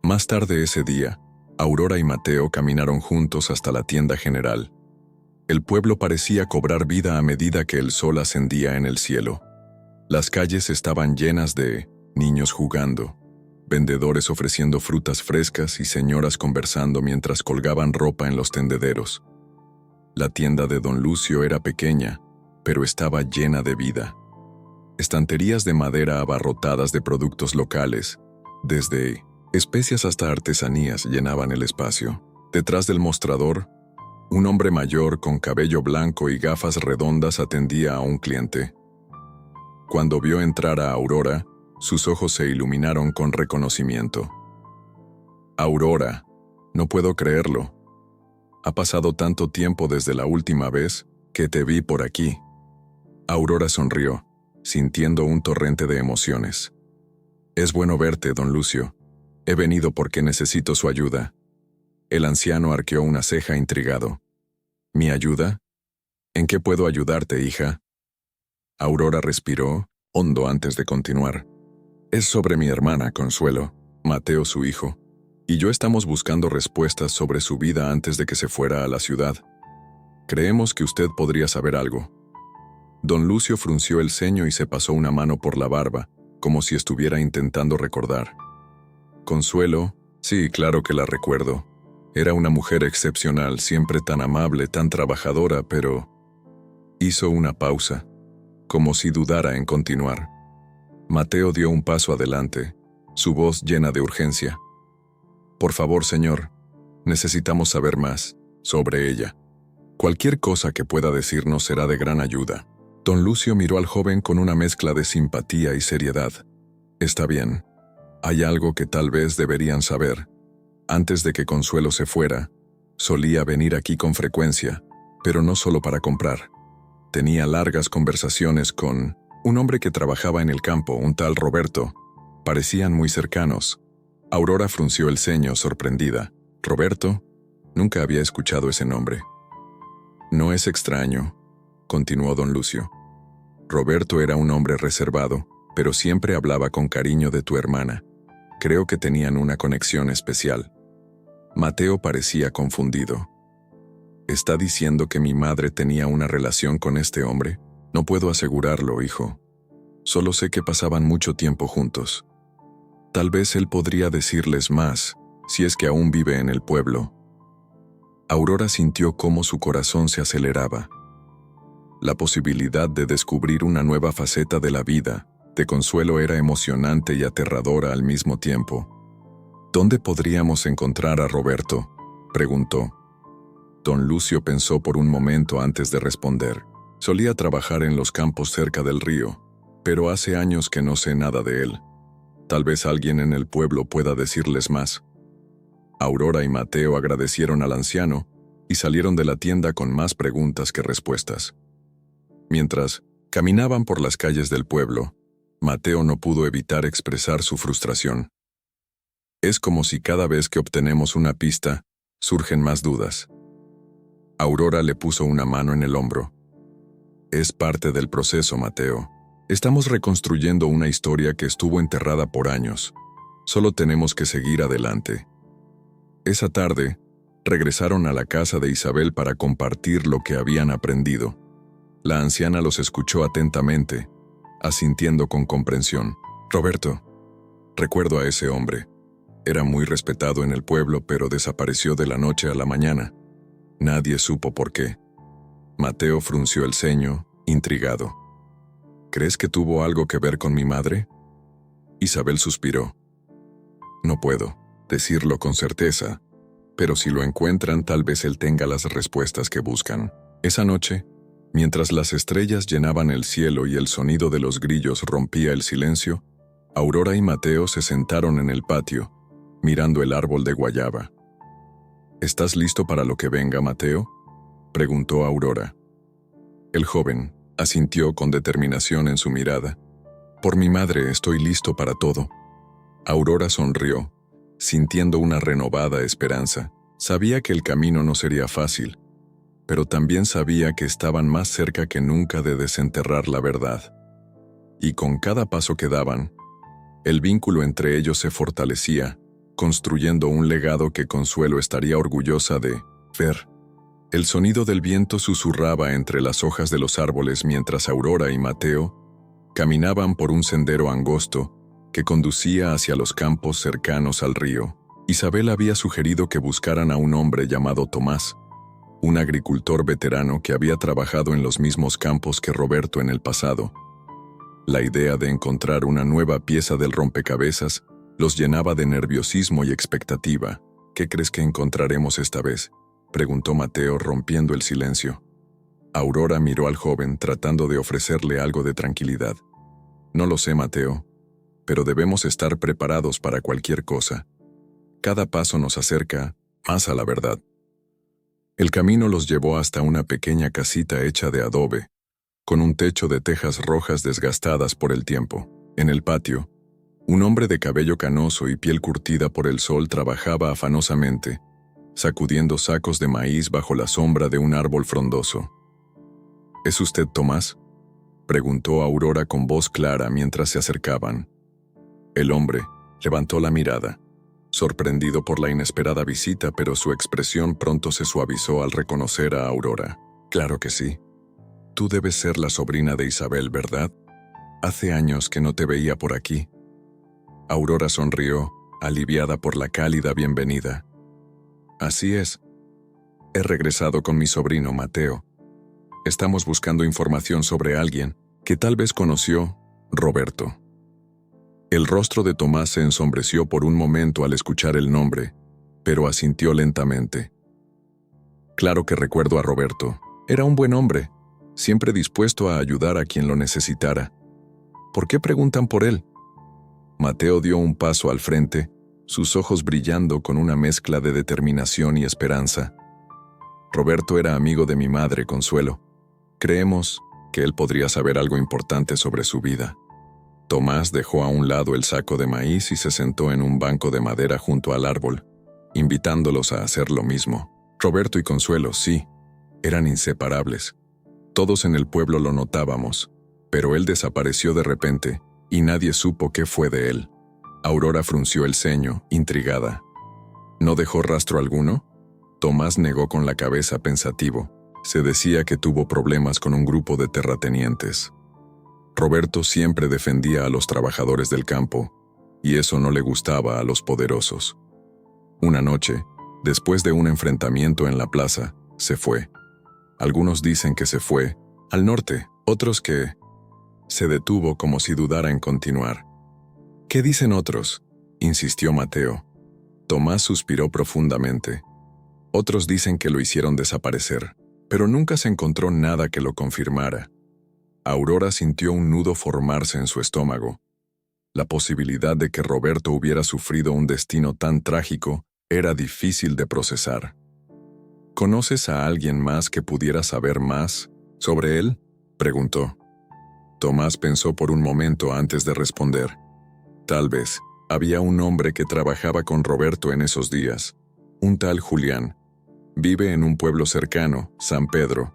Más tarde ese día, Aurora y Mateo caminaron juntos hasta la tienda general. El pueblo parecía cobrar vida a medida que el sol ascendía en el cielo. Las calles estaban llenas de niños jugando, vendedores ofreciendo frutas frescas y señoras conversando mientras colgaban ropa en los tendederos. La tienda de Don Lucio era pequeña, pero estaba llena de vida. Estanterías de madera abarrotadas de productos locales, desde especias hasta artesanías, llenaban el espacio. Detrás del mostrador, un hombre mayor con cabello blanco y gafas redondas atendía a un cliente. Cuando vio entrar a Aurora, sus ojos se iluminaron con reconocimiento. «Aurora, no puedo creerlo. Ha pasado tanto tiempo desde la última vez que te vi por aquí». Aurora sonrió, sintiendo un torrente de emociones. «Es bueno verte, don Lucio. He venido porque necesito su ayuda». El anciano arqueó una ceja intrigado. «¿Mi ayuda? ¿En qué puedo ayudarte, hija?». Aurora respiró hondo antes de continuar. «Es sobre mi hermana, Consuelo, Mateo su hijo, y yo estamos buscando respuestas sobre su vida antes de que se fuera a la ciudad. Creemos que usted podría saber algo». Don Lucio frunció el ceño y se pasó una mano por la barba, como si estuviera intentando recordar. «Consuelo, sí, claro que la recuerdo. Era una mujer excepcional, siempre tan amable, tan trabajadora, pero...». Hizo una pausa, como si dudara en continuar. Mateo dio un paso adelante, su voz llena de urgencia. «Por favor, señor, necesitamos saber más sobre ella. Cualquier cosa que pueda decirnos será de gran ayuda». Don Lucio miró al joven con una mezcla de simpatía y seriedad. «Está bien. Hay algo que tal vez deberían saber. Antes de que Consuelo se fuera, solía venir aquí con frecuencia, pero no solo para comprar. Tenía largas conversaciones con un hombre que trabajaba en el campo, un tal Roberto. Parecían muy cercanos». Aurora frunció el ceño, sorprendida. «¿Roberto? Nunca había escuchado ese nombre». «No es extraño», continuó don Lucio. «Roberto era un hombre reservado, pero siempre hablaba con cariño de tu hermana. Creo que tenían una conexión especial». Mateo parecía confundido. «¿Está diciendo que mi madre tenía una relación con este hombre? No puedo asegurarlo, hijo. Solo sé que pasaban mucho tiempo juntos. Tal vez él podría decirles más, si es que aún vive en el pueblo». Aurora sintió cómo su corazón se aceleraba. La posibilidad de descubrir una nueva faceta de la vida de Consuelo era emocionante y aterradora al mismo tiempo. ¿Dónde podríamos encontrar a Roberto?, preguntó. Don Lucio pensó por un momento antes de responder. Solía trabajar en los campos cerca del río, pero hace años que no sé nada de él. Tal vez alguien en el pueblo pueda decirles más. Aurora y Mateo agradecieron al anciano y salieron de la tienda con más preguntas que respuestas. Mientras caminaban por las calles del pueblo, Mateo no pudo evitar expresar su frustración. Es como si cada vez que obtenemos una pista, surgen más dudas. Aurora le puso una mano en el hombro. Es parte del proceso, Mateo. Estamos reconstruyendo una historia que estuvo enterrada por años. Solo tenemos que seguir adelante. Esa tarde, regresaron a la casa de Isabel para compartir lo que habían aprendido. La anciana los escuchó atentamente, asintiendo con comprensión. Roberto, recuerdo a ese hombre. Era muy respetado en el pueblo, pero desapareció de la noche a la mañana. Nadie supo por qué. Mateo frunció el ceño, intrigado. ¿Crees que tuvo algo que ver con mi madre? Isabel suspiró. No puedo decirlo con certeza, pero si lo encuentran, tal vez él tenga las respuestas que buscan. Esa noche, mientras las estrellas llenaban el cielo y el sonido de los grillos rompía el silencio, Aurora y Mateo se sentaron en el patio, mirando el árbol de guayaba. ¿Estás listo para lo que venga, Mateo?, preguntó Aurora. El joven asintió con determinación en su mirada. Por mi madre estoy listo para todo. Aurora sonrió, sintiendo una renovada esperanza. Sabía que el camino no sería fácil, pero también sabía que estaban más cerca que nunca de desenterrar la verdad. Y con cada paso que daban, el vínculo entre ellos se fortalecía, construyendo un legado que Consuelo estaría orgullosa de ver. El sonido del viento susurraba entre las hojas de los árboles mientras Aurora y Mateo caminaban por un sendero angosto que conducía hacia los campos cercanos al río. Isabel había sugerido que buscaran a un hombre llamado Tomás, un agricultor veterano que había trabajado en los mismos campos que Roberto en el pasado. La idea de encontrar una nueva pieza del rompecabezas los llenaba de nerviosismo y expectativa. ¿Qué crees que encontraremos esta vez?, preguntó Mateo, rompiendo el silencio. Aurora miró al joven tratando de ofrecerle algo de tranquilidad. No lo sé, Mateo, pero debemos estar preparados para cualquier cosa. Cada paso nos acerca más a la verdad. El camino los llevó hasta una pequeña casita hecha de adobe, con un techo de tejas rojas desgastadas por el tiempo. En el patio, un hombre de cabello canoso y piel curtida por el sol trabajaba afanosamente, sacudiendo sacos de maíz bajo la sombra de un árbol frondoso. ¿Es usted Tomás?, preguntó Aurora con voz clara mientras se acercaban. El hombre levantó la mirada, sorprendido por la inesperada visita, pero su expresión pronto se suavizó al reconocer a Aurora. Claro que sí. Tú debes ser la sobrina de Isabel, ¿verdad? Hace años que no te veía por aquí. Aurora sonrió, aliviada por la cálida bienvenida. Así es. He regresado con mi sobrino Mateo. Estamos buscando información sobre alguien que tal vez conoció, Roberto. El rostro de Tomás se ensombreció por un momento al escuchar el nombre, pero asintió lentamente. Claro que recuerdo a Roberto. Era un buen hombre, siempre dispuesto a ayudar a quien lo necesitara. ¿Por qué preguntan por él? Mateo dio un paso al frente, sus ojos brillando con una mezcla de determinación y esperanza. Roberto era amigo de mi madre, Consuelo. Creemos que él podría saber algo importante sobre su vida. Tomás dejó a un lado el saco de maíz y se sentó en un banco de madera junto al árbol, invitándolos a hacer lo mismo. Roberto y Consuelo, sí, eran inseparables. Todos en el pueblo lo notábamos, pero él desapareció de repente y nadie supo qué fue de él. Aurora frunció el ceño, intrigada. ¿No dejó rastro alguno? Tomás negó con la cabeza pensativo. Se decía que tuvo problemas con un grupo de terratenientes. Roberto siempre defendía a los trabajadores del campo, y eso no le gustaba a los poderosos. Una noche, después de un enfrentamiento en la plaza, se fue. Algunos dicen que se fue Al norte, otros que... Se detuvo como si dudara en continuar. ¿Qué dicen otros?, insistió Mateo. Tomás suspiró profundamente. Otros dicen que lo hicieron desaparecer, pero nunca se encontró nada que lo confirmara. Aurora sintió un nudo formarse en su estómago. La posibilidad de que Roberto hubiera sufrido un destino tan trágico era difícil de procesar. ¿Conoces a alguien más que pudiera saber más sobre él?, preguntó. Tomás pensó por un momento antes de responder. Tal vez había un hombre que trabajaba con Roberto en esos días, un tal Julián. Vive en un pueblo cercano, San Pedro.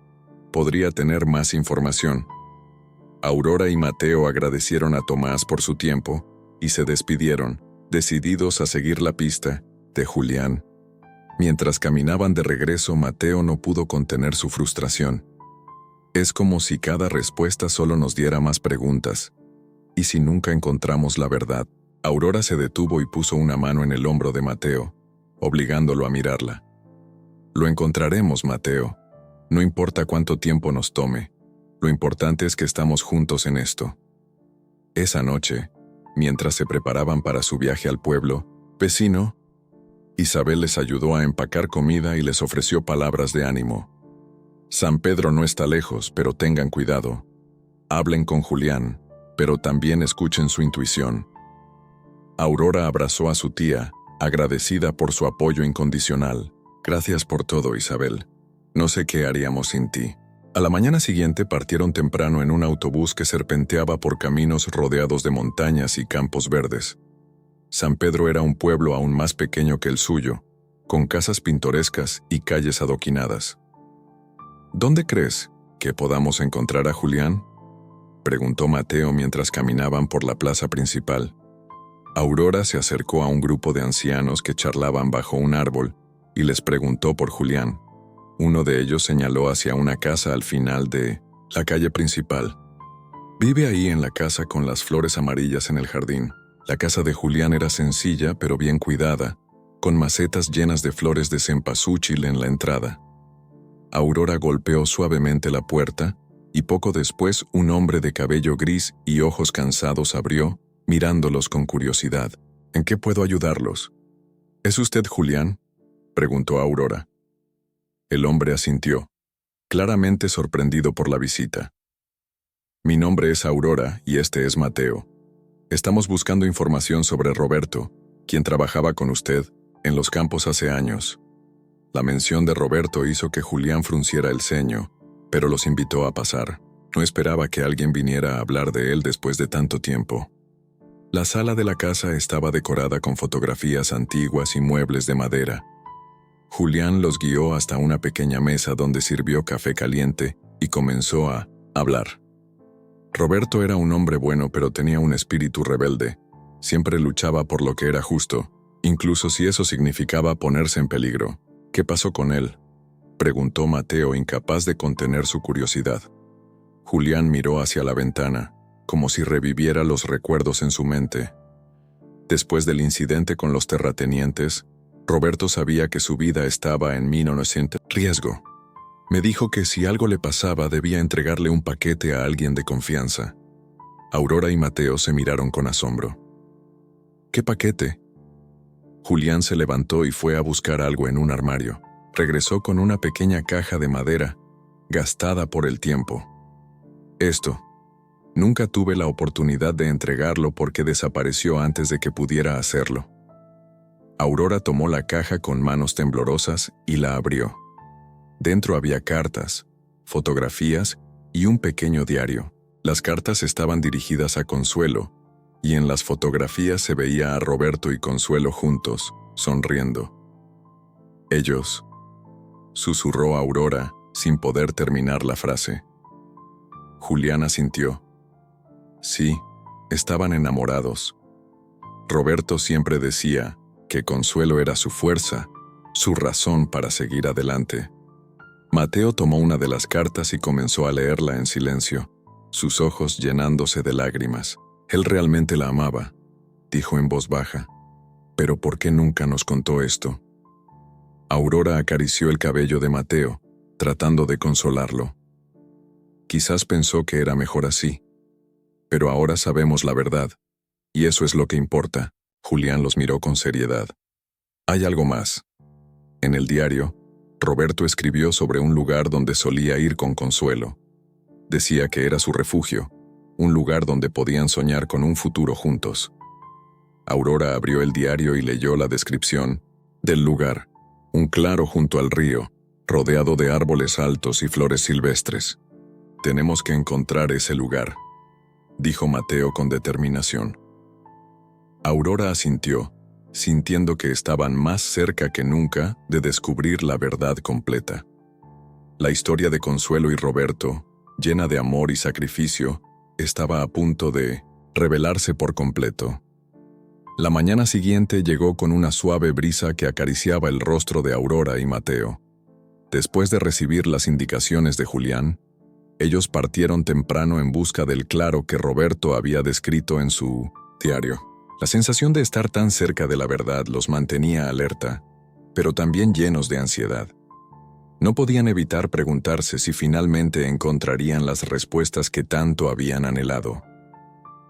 Podría tener más información. Aurora y Mateo agradecieron a Tomás por su tiempo y se despidieron, decididos a seguir la pista de Julián. Mientras caminaban de regreso, Mateo no pudo contener su frustración. Es como si cada respuesta solo nos diera más preguntas. ¿Y si nunca encontramos la verdad? Aurora se detuvo y puso una mano en el hombro de Mateo, obligándolo a mirarla. Lo encontraremos, Mateo. No importa cuánto tiempo nos tome. Lo importante es que estamos juntos en esto. Esa noche, mientras se preparaban para su viaje al pueblo vecino, Isabel les ayudó a empacar comida y les ofreció palabras de ánimo. San Pedro no está lejos, pero tengan cuidado. Hablen con Julián, pero también escuchen su intuición. Aurora abrazó a su tía, agradecida por su apoyo incondicional. Gracias por todo, Isabel. No sé qué haríamos sin ti. A la mañana siguiente partieron temprano en un autobús que serpenteaba por caminos rodeados de montañas y campos verdes. San Pedro era un pueblo aún más pequeño que el suyo, con casas pintorescas y calles adoquinadas. ¿Dónde crees que podamos encontrar a Julián?, preguntó Mateo mientras caminaban por la plaza principal. Aurora se acercó a un grupo de ancianos que charlaban bajo un árbol y les preguntó por Julián. Uno de ellos señaló hacia una casa al final de la calle principal. Vive ahí en la casa con las flores amarillas en el jardín. La casa de Julián era sencilla pero bien cuidada, con macetas llenas de flores de cempasúchil en la entrada. Aurora golpeó suavemente la puerta y poco después un hombre de cabello gris y ojos cansados abrió, mirándolos con curiosidad. ¿En qué puedo ayudarlos? ¿Es usted Julián?, preguntó Aurora. El hombre asintió, claramente sorprendido por la visita. Mi nombre es Aurora y este es Mateo. Estamos buscando información sobre Roberto, quien trabajaba con usted en los campos hace años. La mención de Roberto hizo que Julián frunciera el ceño, pero los invitó a pasar. No esperaba que alguien viniera a hablar de él después de tanto tiempo. La sala de la casa estaba decorada con fotografías antiguas y muebles de madera. Julián los guió hasta una pequeña mesa donde sirvió café caliente y comenzó a hablar. Roberto era un hombre bueno, pero tenía un espíritu rebelde. Siempre luchaba por lo que era justo, incluso si eso significaba ponerse en peligro. ¿Qué pasó con él?, preguntó Mateo, incapaz de contener su curiosidad. Julián miró hacia la ventana, como si reviviera los recuerdos en su mente. Después del incidente con los terratenientes, Roberto sabía que su vida estaba en inminente riesgo. Me dijo que si algo le pasaba debía entregarle un paquete a alguien de confianza. Aurora y Mateo se miraron con asombro. ¿Qué paquete? Julián se levantó y fue a buscar algo en un armario. Regresó con una pequeña caja de madera, gastada por el tiempo. Esto. Nunca tuve la oportunidad de entregarlo porque desapareció antes de que pudiera hacerlo. Aurora tomó la caja con manos temblorosas y la abrió. Dentro había cartas, fotografías y un pequeño diario. Las cartas estaban dirigidas a Consuelo, y en las fotografías se veía a Roberto y Consuelo juntos, sonriendo. Ellos, susurró Aurora, sin poder terminar la frase. Julián asintió. Sí, estaban enamorados. Roberto siempre decía que Consuelo era su fuerza, su razón para seguir adelante. Mateo tomó una de las cartas y comenzó a leerla en silencio, sus ojos llenándose de lágrimas. Él realmente la amaba, dijo en voz baja. ¿Pero por qué nunca nos contó esto? Aurora acarició el cabello de Mateo, tratando de consolarlo. Quizás pensó que era mejor así. Pero ahora sabemos la verdad, y eso es lo que importa. Julián los miró con seriedad. Hay algo más. En el diario, Roberto escribió sobre un lugar donde solía ir con Consuelo. Decía que era su refugio, un lugar donde podían soñar con un futuro juntos. Aurora abrió el diario y leyó la descripción del lugar. Un claro junto al río, rodeado de árboles altos y flores silvestres. Tenemos que encontrar ese lugar, dijo Mateo con determinación. Aurora asintió, sintiendo que estaban más cerca que nunca de descubrir la verdad completa. La historia de Consuelo y Roberto, llena de amor y sacrificio, estaba a punto de revelarse por completo. La mañana siguiente llegó con una suave brisa que acariciaba el rostro de Aurora y Mateo. Después de recibir las indicaciones de Julián, ellos partieron temprano en busca del claro que Roberto había descrito en su diario. La sensación de estar tan cerca de la verdad los mantenía alerta, pero también llenos de ansiedad. No podían evitar preguntarse si finalmente encontrarían las respuestas que tanto habían anhelado.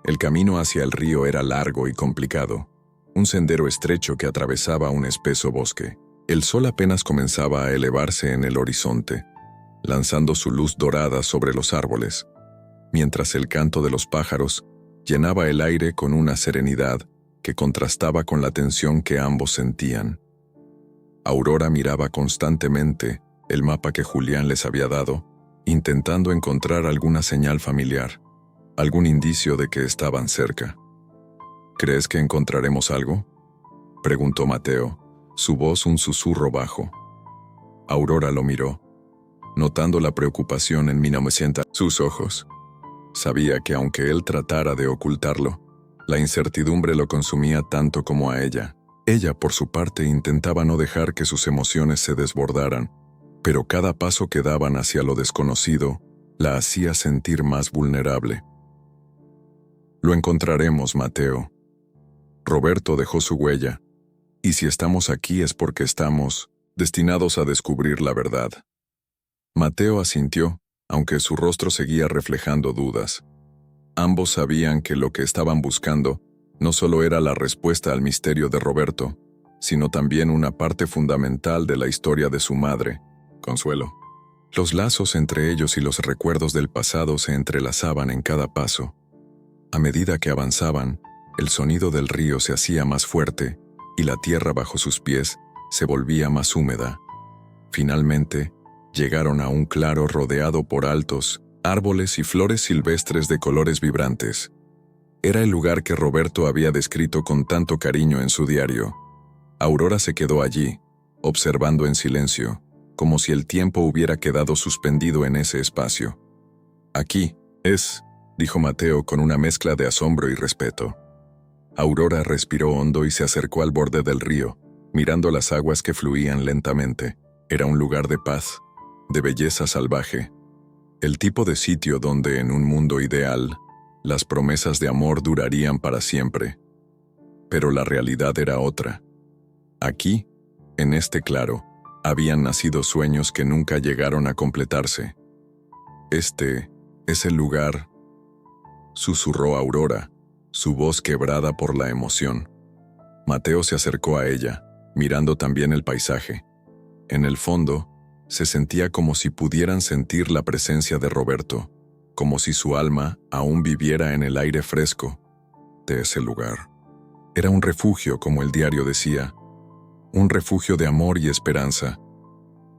El camino hacia el río era largo y complicado, un sendero estrecho que atravesaba un espeso bosque. El sol apenas comenzaba a elevarse en el horizonte, lanzando su luz dorada sobre los árboles, mientras el canto de los pájaros llenaba el aire con una serenidad que contrastaba con la tensión que ambos sentían. Aurora miraba constantemente el mapa que Julián les había dado, intentando encontrar alguna señal familiar, algún indicio de que estaban cerca. ¿Crees que encontraremos algo?, preguntó Mateo, su voz un susurro bajo. Aurora lo miró, notando la preocupación en sus ojos. Sabía que aunque él tratara de ocultarlo, la incertidumbre lo consumía tanto como a ella. Ella, por su parte, intentaba no dejar que sus emociones se desbordaran, pero cada paso que daban hacia lo desconocido la hacía sentir más vulnerable. Lo encontraremos, Mateo. Roberto dejó su huella, y si estamos aquí es porque estamos destinados a descubrir la verdad. Mateo asintió, aunque su rostro seguía reflejando dudas. Ambos sabían que lo que estaban buscando no solo era la respuesta al misterio de Roberto, sino también una parte fundamental de la historia de su madre, Consuelo. Los lazos entre ellos y los recuerdos del pasado se entrelazaban en cada paso. A medida que avanzaban, el sonido del río se hacía más fuerte y la tierra bajo sus pies se volvía más húmeda. Finalmente, llegaron a un claro rodeado por altos árboles y flores silvestres de colores vibrantes. Era el lugar que Roberto había descrito con tanto cariño en su diario. Aurora se quedó allí, observando en silencio, como si el tiempo hubiera quedado suspendido en ese espacio. «Aquí es», dijo Mateo con una mezcla de asombro y respeto. Aurora respiró hondo y se acercó al borde del río, mirando las aguas que fluían lentamente. Era un lugar de paz, de belleza salvaje, el tipo de sitio donde en un mundo ideal, las promesas de amor durarían para siempre. Pero la realidad era otra. Aquí, en este claro, habían nacido sueños que nunca llegaron a completarse. «Este es el lugar», susurró Aurora, su voz quebrada por la emoción. Mateo se acercó a ella, mirando también el paisaje. En el fondo, se sentía como si pudieran sentir la presencia de Roberto, como si su alma aún viviera en el aire fresco de ese lugar. Era un refugio, como el diario decía, un refugio de amor y esperanza,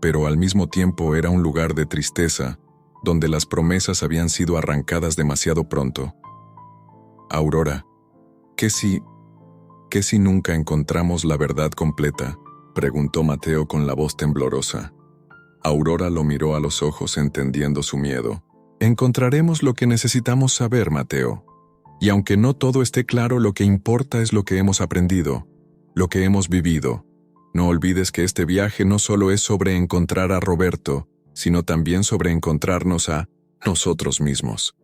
pero al mismo tiempo era un lugar de tristeza, donde las promesas habían sido arrancadas demasiado pronto. «Aurora, ¿qué si nunca encontramos la verdad completa?», preguntó Mateo con la voz temblorosa. Aurora lo miró a los ojos entendiendo su miedo. «Encontraremos lo que necesitamos saber, Mateo. Y aunque no todo esté claro, lo que importa es lo que hemos aprendido, lo que hemos vivido. No olvides que este viaje no solo es sobre encontrar a Roberto, sino también sobre encontrarnos a nosotros mismos».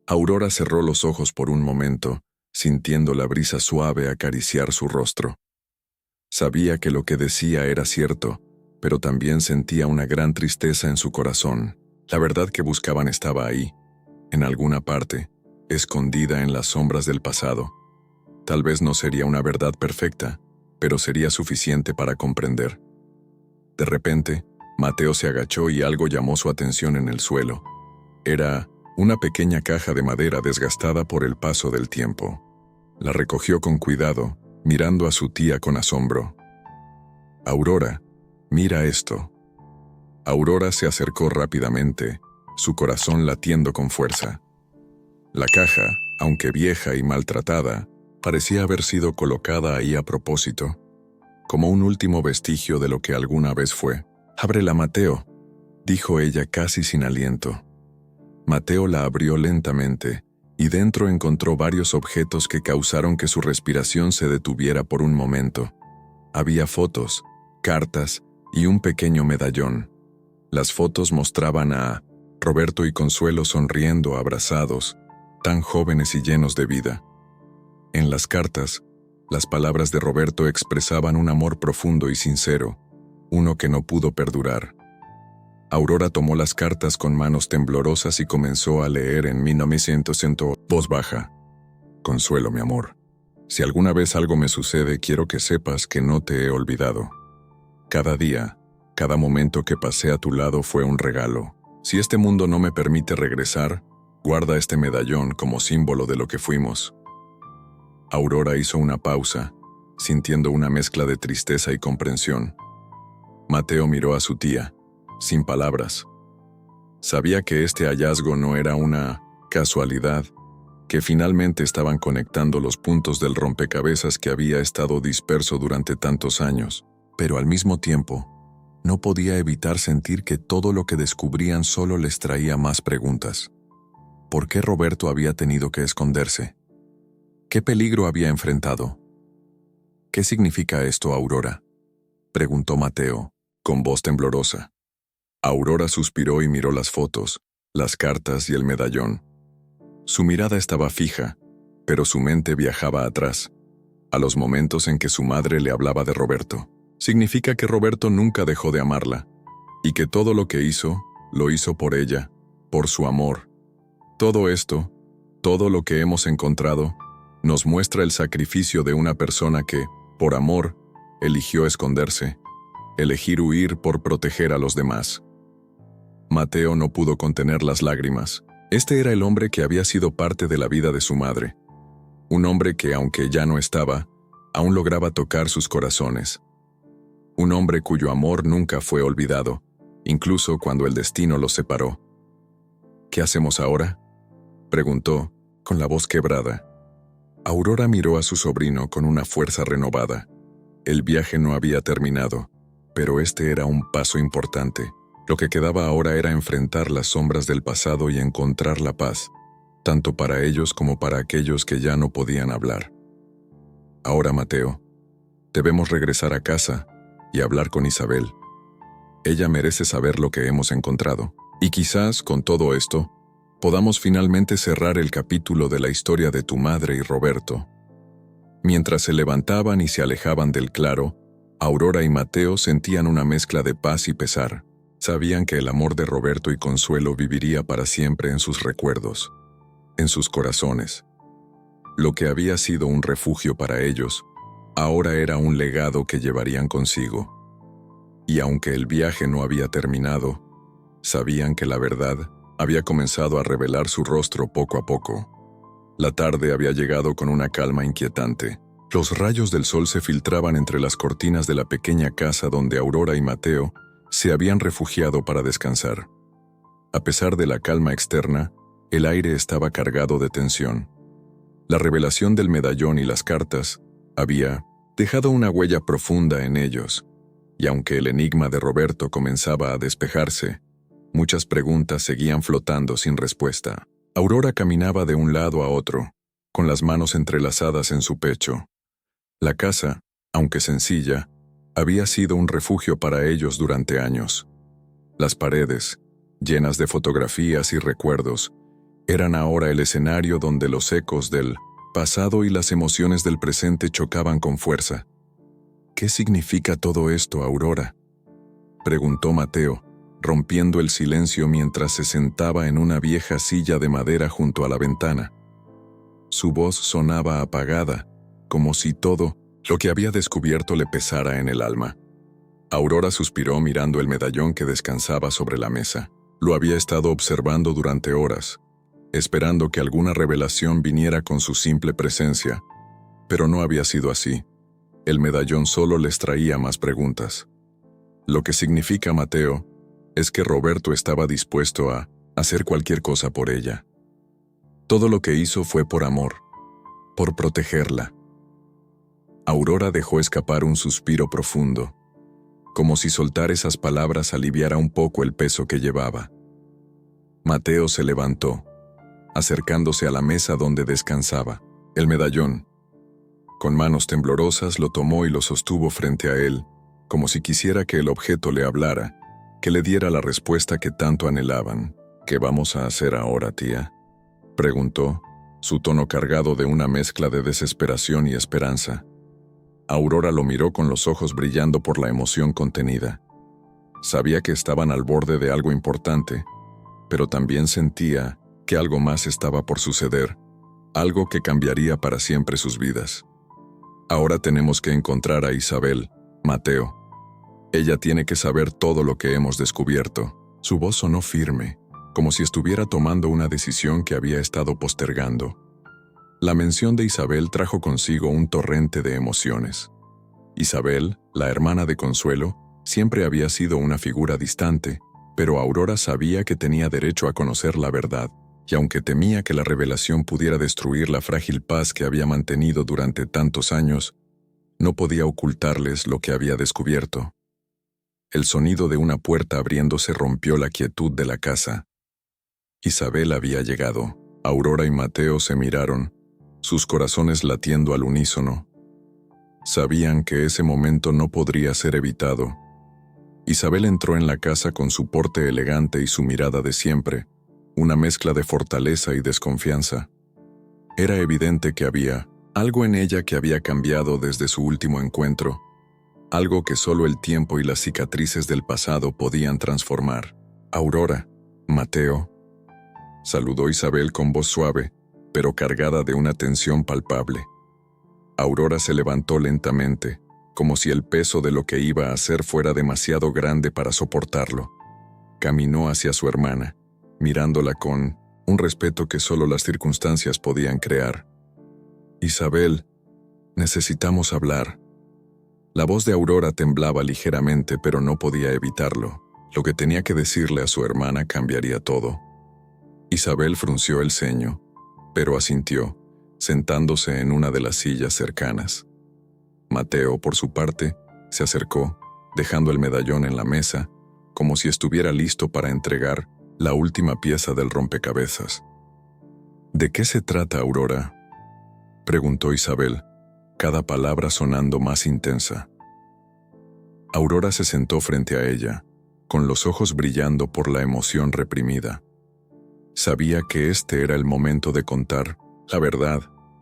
Aurora cerró los ojos por un momento, sintiendo la brisa suave acariciar su rostro. Sabía que lo que decía era cierto, pero también sentía una gran tristeza en su corazón. La verdad que buscaban estaba ahí, en alguna parte, escondida en las sombras del pasado. Tal vez no sería una verdad perfecta, pero sería suficiente para comprender. De repente, Mateo se agachó y algo llamó su atención en el suelo. Era una pequeña caja de madera desgastada por el paso del tiempo. La recogió con cuidado, mirando a su tía con asombro. «Aurora, mira esto». Aurora se acercó rápidamente, su corazón latiendo con fuerza. La caja, aunque vieja y maltratada, parecía haber sido colocada ahí a propósito, como un último vestigio de lo que alguna vez fue. «Ábrela, Mateo», dijo ella casi sin aliento. Mateo la abrió lentamente, y dentro encontró varios objetos que causaron que su respiración se detuviera por un momento. Había fotos, cartas y un pequeño medallón. Las fotos mostraban a Roberto y Consuelo sonriendo, abrazados, tan jóvenes y llenos de vida. En las cartas, las palabras de Roberto expresaban un amor profundo y sincero, uno que no pudo perdurar. Aurora tomó las cartas con manos temblorosas y comenzó a leer en 1900 en voz baja. «Consuelo, mi amor, si alguna vez algo me sucede, quiero que sepas que no te he olvidado. Cada día, cada momento que pasé a tu lado fue un regalo. Si este mundo no me permite regresar, guarda este medallón como símbolo de lo que fuimos». Aurora hizo una pausa, sintiendo una mezcla de tristeza y comprensión. Mateo miró a su tía, sin palabras. Sabía que este hallazgo no era una casualidad, que finalmente estaban conectando los puntos del rompecabezas que había estado disperso durante tantos años, pero al mismo tiempo, no podía evitar sentir que todo lo que descubrían solo les traía más preguntas. ¿Por qué Roberto había tenido que esconderse? ¿Qué peligro había enfrentado? «¿Qué significa esto, Aurora?», preguntó Mateo, con voz temblorosa. Aurora suspiró y miró las fotos, las cartas y el medallón. Su mirada estaba fija, pero su mente viajaba atrás, a los momentos en que su madre le hablaba de Roberto. Significa que Roberto nunca dejó de amarla, y que todo lo que hizo, lo hizo por ella, por su amor. Todo esto, todo lo que hemos encontrado, nos muestra el sacrificio de una persona que, por amor, eligió esconderse, elegir huir por proteger a los demás. Mateo no pudo contener las lágrimas. Este era el hombre que había sido parte de la vida de su madre. Un hombre que, aunque ya no estaba, aún lograba tocar sus corazones. Un hombre cuyo amor nunca fue olvidado, incluso cuando el destino los separó. «¿Qué hacemos ahora?», preguntó, con la voz quebrada. Aurora miró a su sobrino con una fuerza renovada. El viaje no había terminado, pero este era un paso importante. Lo que quedaba ahora era enfrentar las sombras del pasado y encontrar la paz, tanto para ellos como para aquellos que ya no podían hablar. «Ahora, Mateo, debemos regresar a casa y hablar con Isabel. Ella merece saber lo que hemos encontrado. Y quizás, con todo esto, podamos finalmente cerrar el capítulo de la historia de tu madre y Roberto». Mientras se levantaban y se alejaban del claro, Aurora y Mateo sentían una mezcla de paz y pesar. Sabían que el amor de Roberto y Consuelo viviría para siempre en sus recuerdos, en sus corazones. Lo que había sido un refugio para ellos, ahora era un legado que llevarían consigo. Y aunque el viaje no había terminado, sabían que la verdad había comenzado a revelar su rostro poco a poco. La tarde había llegado con una calma inquietante. Los rayos del sol se filtraban entre las cortinas de la pequeña casa donde Aurora y Mateo se habían refugiado para descansar. A pesar de la calma externa, el aire estaba cargado de tensión. La revelación del medallón y las cartas había dejado una huella profunda en ellos, y aunque el enigma de Roberto comenzaba a despejarse, muchas preguntas seguían flotando sin respuesta. Aurora caminaba de un lado a otro, con las manos entrelazadas en su pecho. La casa, aunque sencilla, había sido un refugio para ellos durante años. Las paredes, llenas de fotografías y recuerdos, eran ahora el escenario donde los ecos del pasado y las emociones del presente chocaban con fuerza. «¿Qué significa todo esto, Aurora?», preguntó Mateo, rompiendo el silencio mientras se sentaba en una vieja silla de madera junto a la ventana. Su voz sonaba apagada, como si todo lo que había descubierto le pesara en el alma. Aurora suspiró mirando el medallón que descansaba sobre la mesa. Lo había estado observando durante horas, esperando que alguna revelación viniera con su simple presencia, pero no había sido así. El medallón solo les traía más preguntas. Lo que significa, Mateo, es que Roberto estaba dispuesto a hacer cualquier cosa por ella. Todo lo que hizo fue por amor, por protegerla. Aurora dejó escapar un suspiro profundo, como si soltar esas palabras aliviara un poco el peso que llevaba. Mateo se levantó, acercándose a la mesa donde descansaba. El medallón, con manos temblorosas, lo tomó y lo sostuvo frente a él, como si quisiera que el objeto le hablara, que le diera la respuesta que tanto anhelaban. ¿Qué vamos a hacer ahora, tía?, preguntó, su tono cargado de una mezcla de desesperación y esperanza. Aurora lo miró con los ojos brillando por la emoción contenida. Sabía que estaban al borde de algo importante, pero también sentía que algo más estaba por suceder, algo que cambiaría para siempre sus vidas. Ahora tenemos que encontrar a Isabel, Mateo. Ella tiene que saber todo lo que hemos descubierto. Su voz sonó firme, como si estuviera tomando una decisión que había estado postergando. La mención de Isabel trajo consigo un torrente de emociones. Isabel, la hermana de Consuelo, siempre había sido una figura distante, pero Aurora sabía que tenía derecho a conocer la verdad, y aunque temía que la revelación pudiera destruir la frágil paz que había mantenido durante tantos años, no podía ocultarles lo que había descubierto. El sonido de una puerta abriéndose rompió la quietud de la casa. Isabel había llegado. Aurora y Mateo se miraron, sus corazones latiendo al unísono. Sabían que ese momento no podría ser evitado. Isabel entró en la casa con su porte elegante y su mirada de siempre, una mezcla de fortaleza y desconfianza. Era evidente que había algo en ella que había cambiado desde su último encuentro, algo que solo el tiempo y las cicatrices del pasado podían transformar. Aurora, Mateo, saludó Isabel con voz suave, pero cargada de una tensión palpable. Aurora se levantó lentamente, como si el peso de lo que iba a hacer fuera demasiado grande para soportarlo. Caminó hacia su hermana, mirándola con un respeto que solo las circunstancias podían crear. Isabel, necesitamos hablar. La voz de Aurora temblaba ligeramente, pero no podía evitarlo. Lo que tenía que decirle a su hermana cambiaría todo. Isabel frunció el ceño, pero asintió, sentándose en una de las sillas cercanas. Mateo, por su parte, se acercó, dejando el medallón en la mesa, como si estuviera listo para entregar la última pieza del rompecabezas. ¿De qué se trata, Aurora?, preguntó Isabel, cada palabra sonando más intensa. Aurora se sentó frente a ella, con los ojos brillando por la emoción reprimida. Sabía que este era el momento de contar la verdad,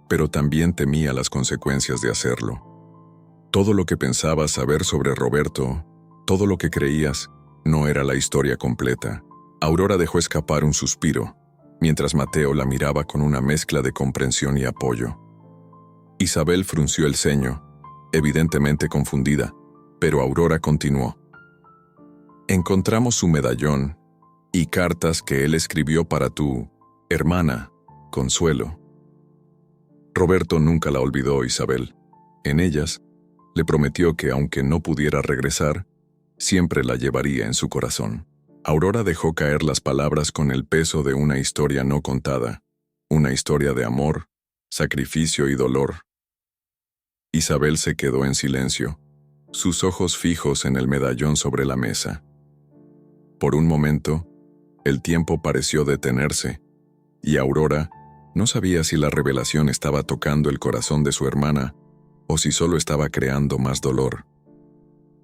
pero también temía las consecuencias de hacerlo. Todo lo que pensabas saber sobre Roberto, todo lo que creías, no era la historia completa. Aurora dejó escapar un suspiro, mientras Mateo la miraba con una mezcla de comprensión y apoyo. Isabel frunció el ceño, evidentemente confundida, pero Aurora continuó. Encontramos su medallón y cartas que él escribió para tu hermana, Consuelo. Roberto nunca la olvidó, Isabel. En ellas, le prometió que aunque no pudiera regresar, siempre la llevaría en su corazón. Aurora dejó caer las palabras con el peso de una historia no contada, una historia de amor, sacrificio y dolor. Isabel se quedó en silencio, sus ojos fijos en el medallón sobre la mesa. Por un momento, el tiempo pareció detenerse, y Aurora no sabía si la revelación estaba tocando el corazón de su hermana o si solo estaba creando más dolor.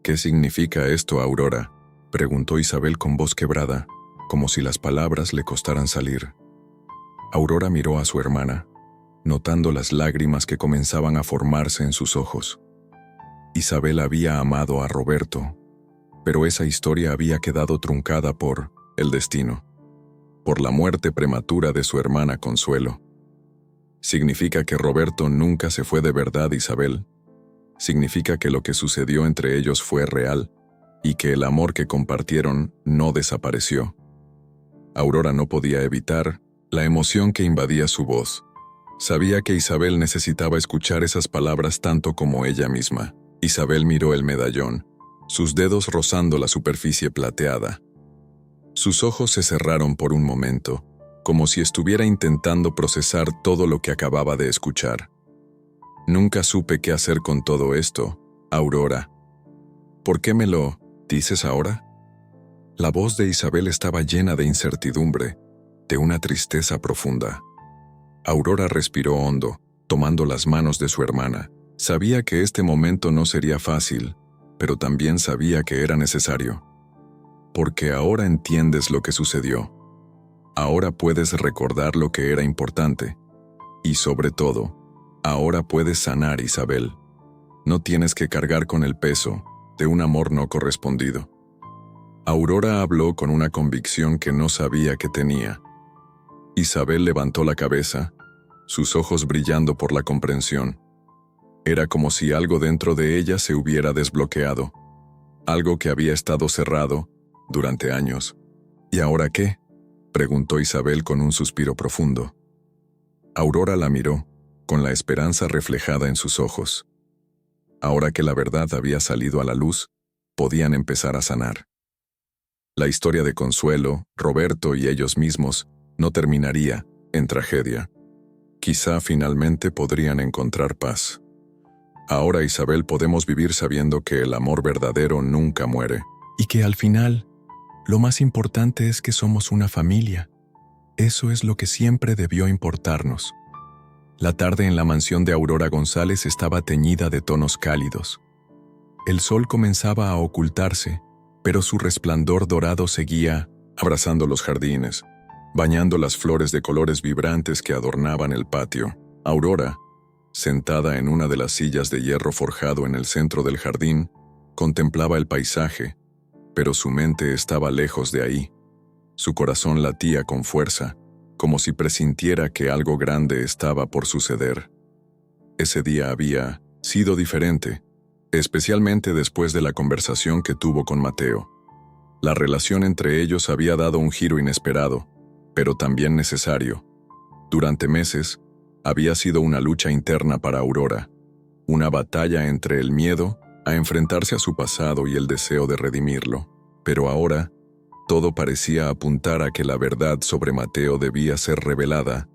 ¿Qué significa esto, Aurora?, preguntó Isabel con voz quebrada, como si las palabras le costaran salir. Aurora miró a su hermana, notando las lágrimas que comenzaban a formarse en sus ojos. Isabel había amado a Roberto, pero esa historia había quedado truncada por el destino, por la muerte prematura de su hermana Consuelo. ¿Significa que Roberto nunca se fue de verdad, Isabel? ¿Significa que lo que sucedió entre ellos fue real y que el amor que compartieron no desapareció? Aurora no podía evitar la emoción que invadía su voz. Sabía que Isabel necesitaba escuchar esas palabras tanto como ella misma. Isabel miró el medallón, sus dedos rozando la superficie plateada. Sus ojos se cerraron por un momento, como si estuviera intentando procesar todo lo que acababa de escuchar. Nunca supe qué hacer con todo esto, Aurora. ¿Por qué me lo dices ahora? La voz de Isabel estaba llena de incertidumbre, de una tristeza profunda. Aurora respiró hondo, tomando las manos de su hermana. Sabía que este momento no sería fácil, pero también sabía que era necesario. Porque ahora entiendes lo que sucedió. Ahora puedes recordar lo que era importante. Y sobre todo, ahora puedes sanar, Isabel. No tienes que cargar con el peso de un amor no correspondido. Aurora habló con una convicción que no sabía que tenía. Isabel levantó la cabeza, sus ojos brillando por la comprensión. Era como si algo dentro de ella se hubiera desbloqueado, algo que había estado cerrado durante años. ¿Y ahora qué?, preguntó Isabel con un suspiro profundo. Aurora la miró, con la esperanza reflejada en sus ojos. Ahora que la verdad había salido a la luz, podían empezar a sanar. La historia de Consuelo, Roberto y ellos mismos no terminaría en tragedia. Quizá finalmente podrían encontrar paz. Ahora, Isabel, podemos vivir sabiendo que el amor verdadero nunca muere. Y que al final, lo más importante es que somos una familia. Eso es lo que siempre debió importarnos. La tarde en la mansión de Aurora González estaba teñida de tonos cálidos. El sol comenzaba a ocultarse, pero su resplandor dorado seguía abrazando los jardines, bañando las flores de colores vibrantes que adornaban el patio. Aurora, sentada en una de las sillas de hierro forjado en el centro del jardín, contemplaba el paisaje, pero su mente estaba lejos de ahí. Su corazón latía con fuerza, como si presintiera que algo grande estaba por suceder. Ese día había sido diferente, especialmente después de la conversación que tuvo con Mateo. La relación entre ellos había dado un giro inesperado, pero también necesario. Durante meses, había sido una lucha interna para Aurora, una batalla entre el miedo a enfrentarse a su pasado y el deseo de redimirlo. Pero ahora, todo parecía apuntar a que la verdad sobre Mateo debía ser revelada,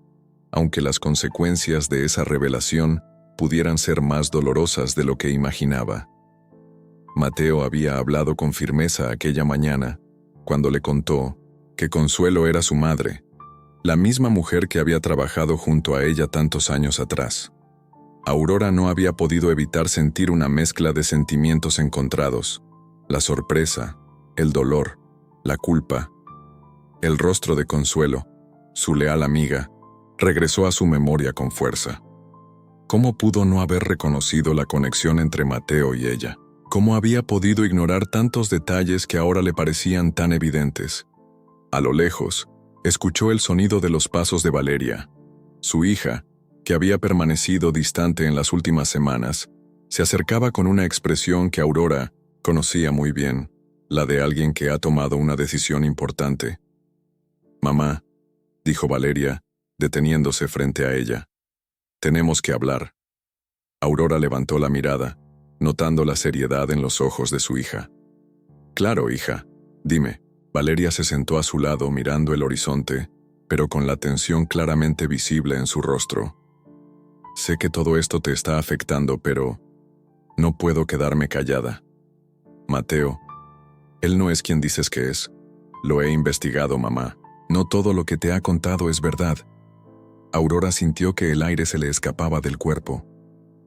aunque las consecuencias de esa revelación pudieran ser más dolorosas de lo que imaginaba. Mateo había hablado con firmeza aquella mañana, cuando le contó que Consuelo era su madre, la misma mujer que había trabajado junto a ella tantos años atrás. Aurora no había podido evitar sentir una mezcla de sentimientos encontrados: la sorpresa, el dolor, la culpa. El rostro de Consuelo, su leal amiga, regresó a su memoria con fuerza. ¿Cómo pudo no haber reconocido la conexión entre Mateo y ella? ¿Cómo había podido ignorar tantos detalles que ahora le parecían tan evidentes? A lo lejos, escuchó el sonido de los pasos de Valeria. Su hija, que había permanecido distante en las últimas semanas, se acercaba con una expresión que Aurora conocía muy bien, la de alguien que ha tomado una decisión importante. «Mamá», dijo Valeria, deteniéndose frente a ella. «Tenemos que hablar». Aurora levantó la mirada, notando la seriedad en los ojos de su hija. «Claro, hija, dime». Valeria se sentó a su lado mirando el horizonte, pero con la tensión claramente visible en su rostro. «Sé que todo esto te está afectando, pero no puedo quedarme callada. Mateo, él no es quien dices que es. Lo he investigado, mamá. No todo lo que te ha contado es verdad». Aurora sintió que el aire se le escapaba del cuerpo.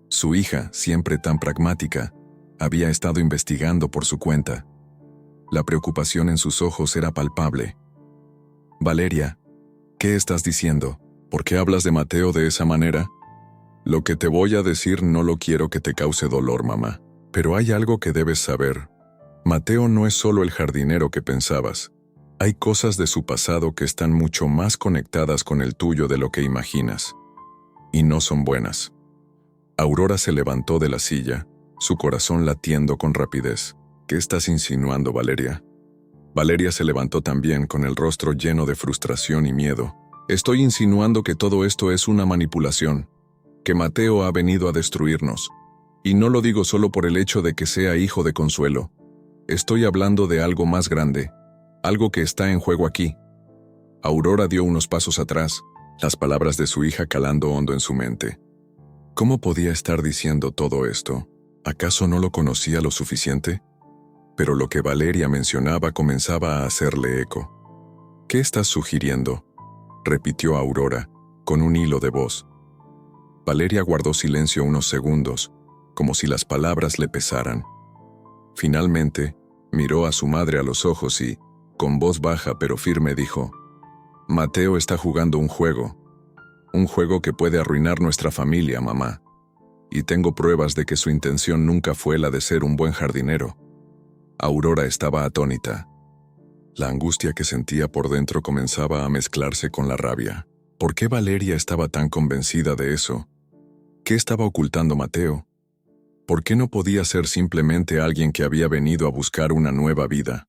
Su hija, siempre tan pragmática, había estado investigando por su cuenta. La preocupación en sus ojos era palpable. «Valeria, ¿qué estás diciendo? ¿Por qué hablas de Mateo de esa manera?» «Lo que te voy a decir no lo quiero que te cause dolor, mamá. Pero hay algo que debes saber. Mateo no es solo el jardinero que pensabas. Hay cosas de su pasado que están mucho más conectadas con el tuyo de lo que imaginas. Y no son buenas. Aurora se levantó de la silla, su corazón latiendo con rapidez. ¿Qué estás insinuando, Valeria? Valeria se levantó también con el rostro lleno de frustración y miedo. Estoy insinuando que todo esto es una manipulación, que Mateo ha venido a destruirnos. Y no lo digo solo por el hecho de que sea hijo de Consuelo. Estoy hablando de algo más grande, algo que está en juego aquí. Aurora dio unos pasos atrás, las palabras de su hija calando hondo en su mente. ¿Cómo podía estar diciendo todo esto? ¿Acaso no lo conocía lo suficiente? Pero lo que Valeria mencionaba comenzaba a hacerle eco. ¿Qué estás sugiriendo?, repitió Aurora, con un hilo de voz. Valeria guardó silencio unos segundos, como si las palabras le pesaran. Finalmente, miró a su madre a los ojos y, con voz baja pero firme, dijo: Mateo está jugando un juego que puede arruinar nuestra familia, mamá. Y tengo pruebas de que su intención nunca fue la de ser un buen jardinero. Aurora estaba atónita. La angustia que sentía por dentro comenzaba a mezclarse con la rabia. ¿Por qué Valeria estaba tan convencida de eso? ¿Qué estaba ocultando Mateo? ¿Por qué no podía ser simplemente alguien que había venido a buscar una nueva vida?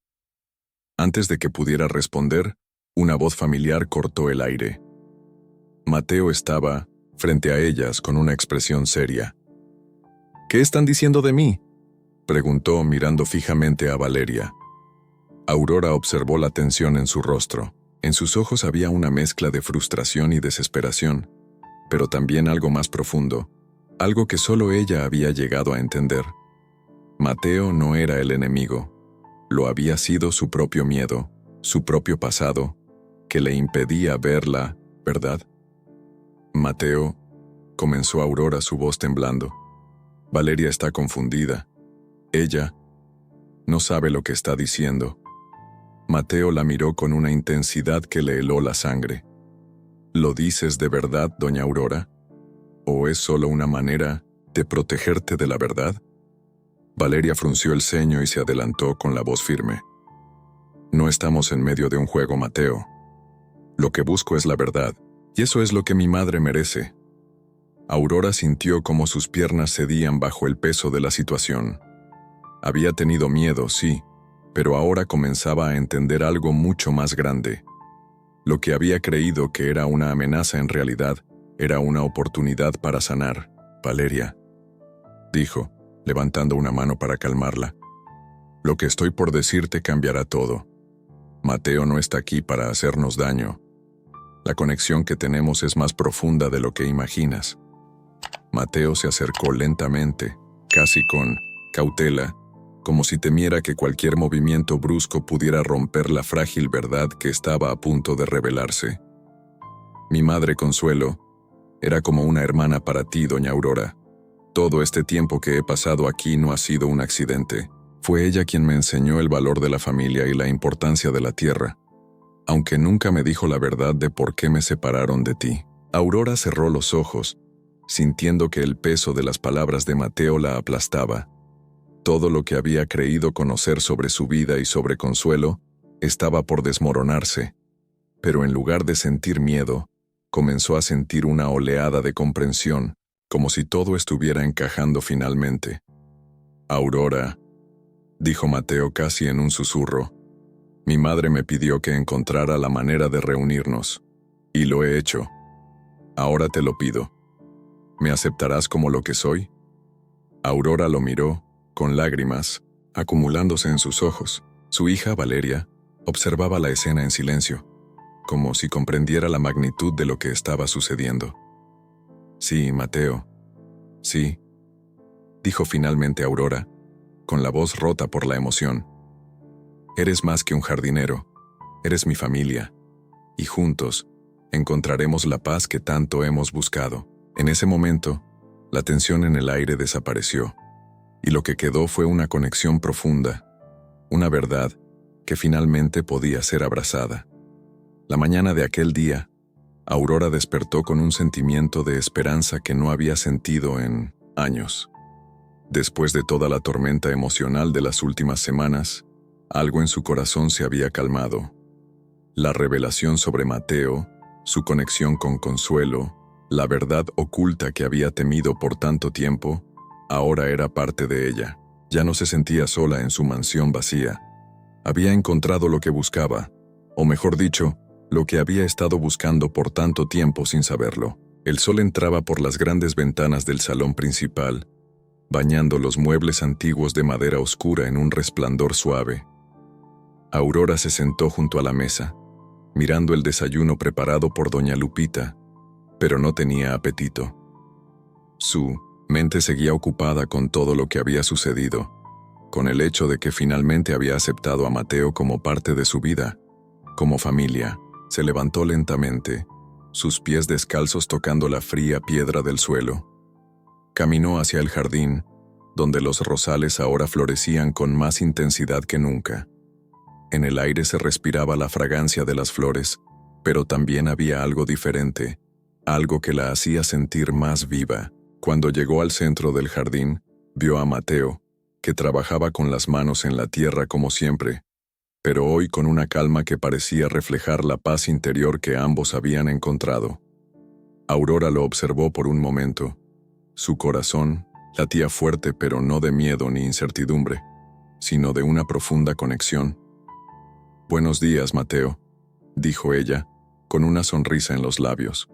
Antes de que pudiera responder, una voz familiar cortó el aire. Mateo estaba frente a ellas con una expresión seria. ¿Qué están diciendo de mí?, preguntó mirando fijamente a Valeria. Aurora observó la tensión en su rostro. En sus ojos había una mezcla de frustración y desesperación, pero también algo más profundo, algo que solo ella había llegado a entender. Mateo no era el enemigo, lo había sido su propio miedo, su propio pasado, que le impedía ver la verdad. Mateo, comenzó Aurora, su voz temblando. Valeria está confundida. Ella no sabe lo que está diciendo. Mateo la miró con una intensidad que le heló la sangre. ¿Lo dices de verdad, doña Aurora? ¿O es solo una manera de protegerte de la verdad? Valeria frunció el ceño y se adelantó con la voz firme. No estamos en medio de un juego, Mateo. Lo que busco es la verdad, y eso es lo que mi madre merece. Aurora sintió cómo sus piernas cedían bajo el peso de la situación. Había tenido miedo, sí, pero ahora comenzaba a entender algo mucho más grande. Lo que había creído que era una amenaza en realidad era una oportunidad para sanar. Valeria, dijo, levantando una mano para calmarla. Lo que estoy por decirte cambiará todo. Mateo no está aquí para hacernos daño. La conexión que tenemos es más profunda de lo que imaginas. Mateo se acercó lentamente, casi con cautela, como si temiera que cualquier movimiento brusco pudiera romper la frágil verdad que estaba a punto de revelarse. Mi madre Consuelo era como una hermana para ti, doña Aurora. Todo este tiempo que he pasado aquí no ha sido un accidente. Fue ella quien me enseñó el valor de la familia y la importancia de la tierra, aunque nunca me dijo la verdad de por qué me separaron de ti. Aurora cerró los ojos, sintiendo que el peso de las palabras de Mateo la aplastaba. Todo lo que había creído conocer sobre su vida y sobre Consuelo estaba por desmoronarse, pero en lugar de sentir miedo, comenzó a sentir una oleada de comprensión, como si todo estuviera encajando finalmente. Aurora, dijo Mateo casi en un susurro, mi madre me pidió que encontrara la manera de reunirnos, y lo he hecho. Ahora te lo pido. ¿Me aceptarás como lo que soy? Aurora lo miró, con lágrimas acumulándose en sus ojos. Su hija, Valeria, observaba la escena en silencio, como si comprendiera la magnitud de lo que estaba sucediendo. Sí, Mateo. Sí, dijo finalmente Aurora, con la voz rota por la emoción. Eres más que un jardinero, eres mi familia, y juntos encontraremos la paz que tanto hemos buscado. En ese momento, la tensión en el aire desapareció, y lo que quedó fue una conexión profunda, una verdad que finalmente podía ser abrazada. La mañana de aquel día, Aurora despertó con un sentimiento de esperanza que no había sentido en años. Después de toda la tormenta emocional de las últimas semanas, algo en su corazón se había calmado. La revelación sobre Mateo, su conexión con Consuelo, la verdad oculta que había temido por tanto tiempo, ahora era parte de ella. Ya no se sentía sola en su mansión vacía. Había encontrado lo que buscaba, o mejor dicho, lo que había estado buscando por tanto tiempo sin saberlo. El sol entraba por las grandes ventanas del salón principal, bañando los muebles antiguos de madera oscura en un resplandor suave. Aurora se sentó junto a la mesa, mirando el desayuno preparado por doña Lupita, pero no tenía apetito. Su mente seguía ocupada con todo lo que había sucedido, con el hecho de que finalmente había aceptado a Mateo como parte de su vida, como familia. Se levantó lentamente, sus pies descalzos tocando la fría piedra del suelo. Caminó hacia el jardín, donde los rosales ahora florecían con más intensidad que nunca. En el aire se respiraba la fragancia de las flores, pero también había algo diferente, algo que la hacía sentir más viva. Cuando llegó al centro del jardín, vio a Mateo, que trabajaba con las manos en la tierra como siempre, pero hoy con una calma que parecía reflejar la paz interior que ambos habían encontrado. Aurora lo observó por un momento. Su corazón latía fuerte, pero no de miedo ni incertidumbre, sino de una profunda conexión. «Buenos días, Mateo», dijo ella, con una sonrisa en los labios.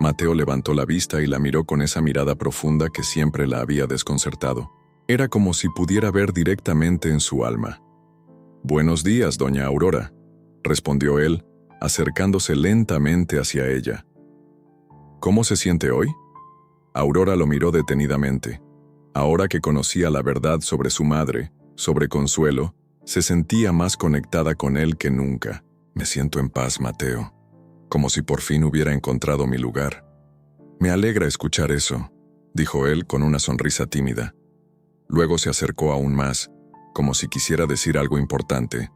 Mateo levantó la vista y la miró con esa mirada profunda que siempre la había desconcertado. Era como si pudiera ver directamente en su alma. «Buenos días, doña Aurora», respondió él, acercándose lentamente hacia ella. «¿Cómo se siente hoy?». Aurora lo miró detenidamente. Ahora que conocía la verdad sobre su madre, sobre Consuelo, se sentía más conectada con él que nunca. «Me siento en paz, Mateo, como si por fin hubiera encontrado mi lugar». «Me alegra escuchar eso», dijo él con una sonrisa tímida. Luego se acercó aún más, como si quisiera decir algo importante.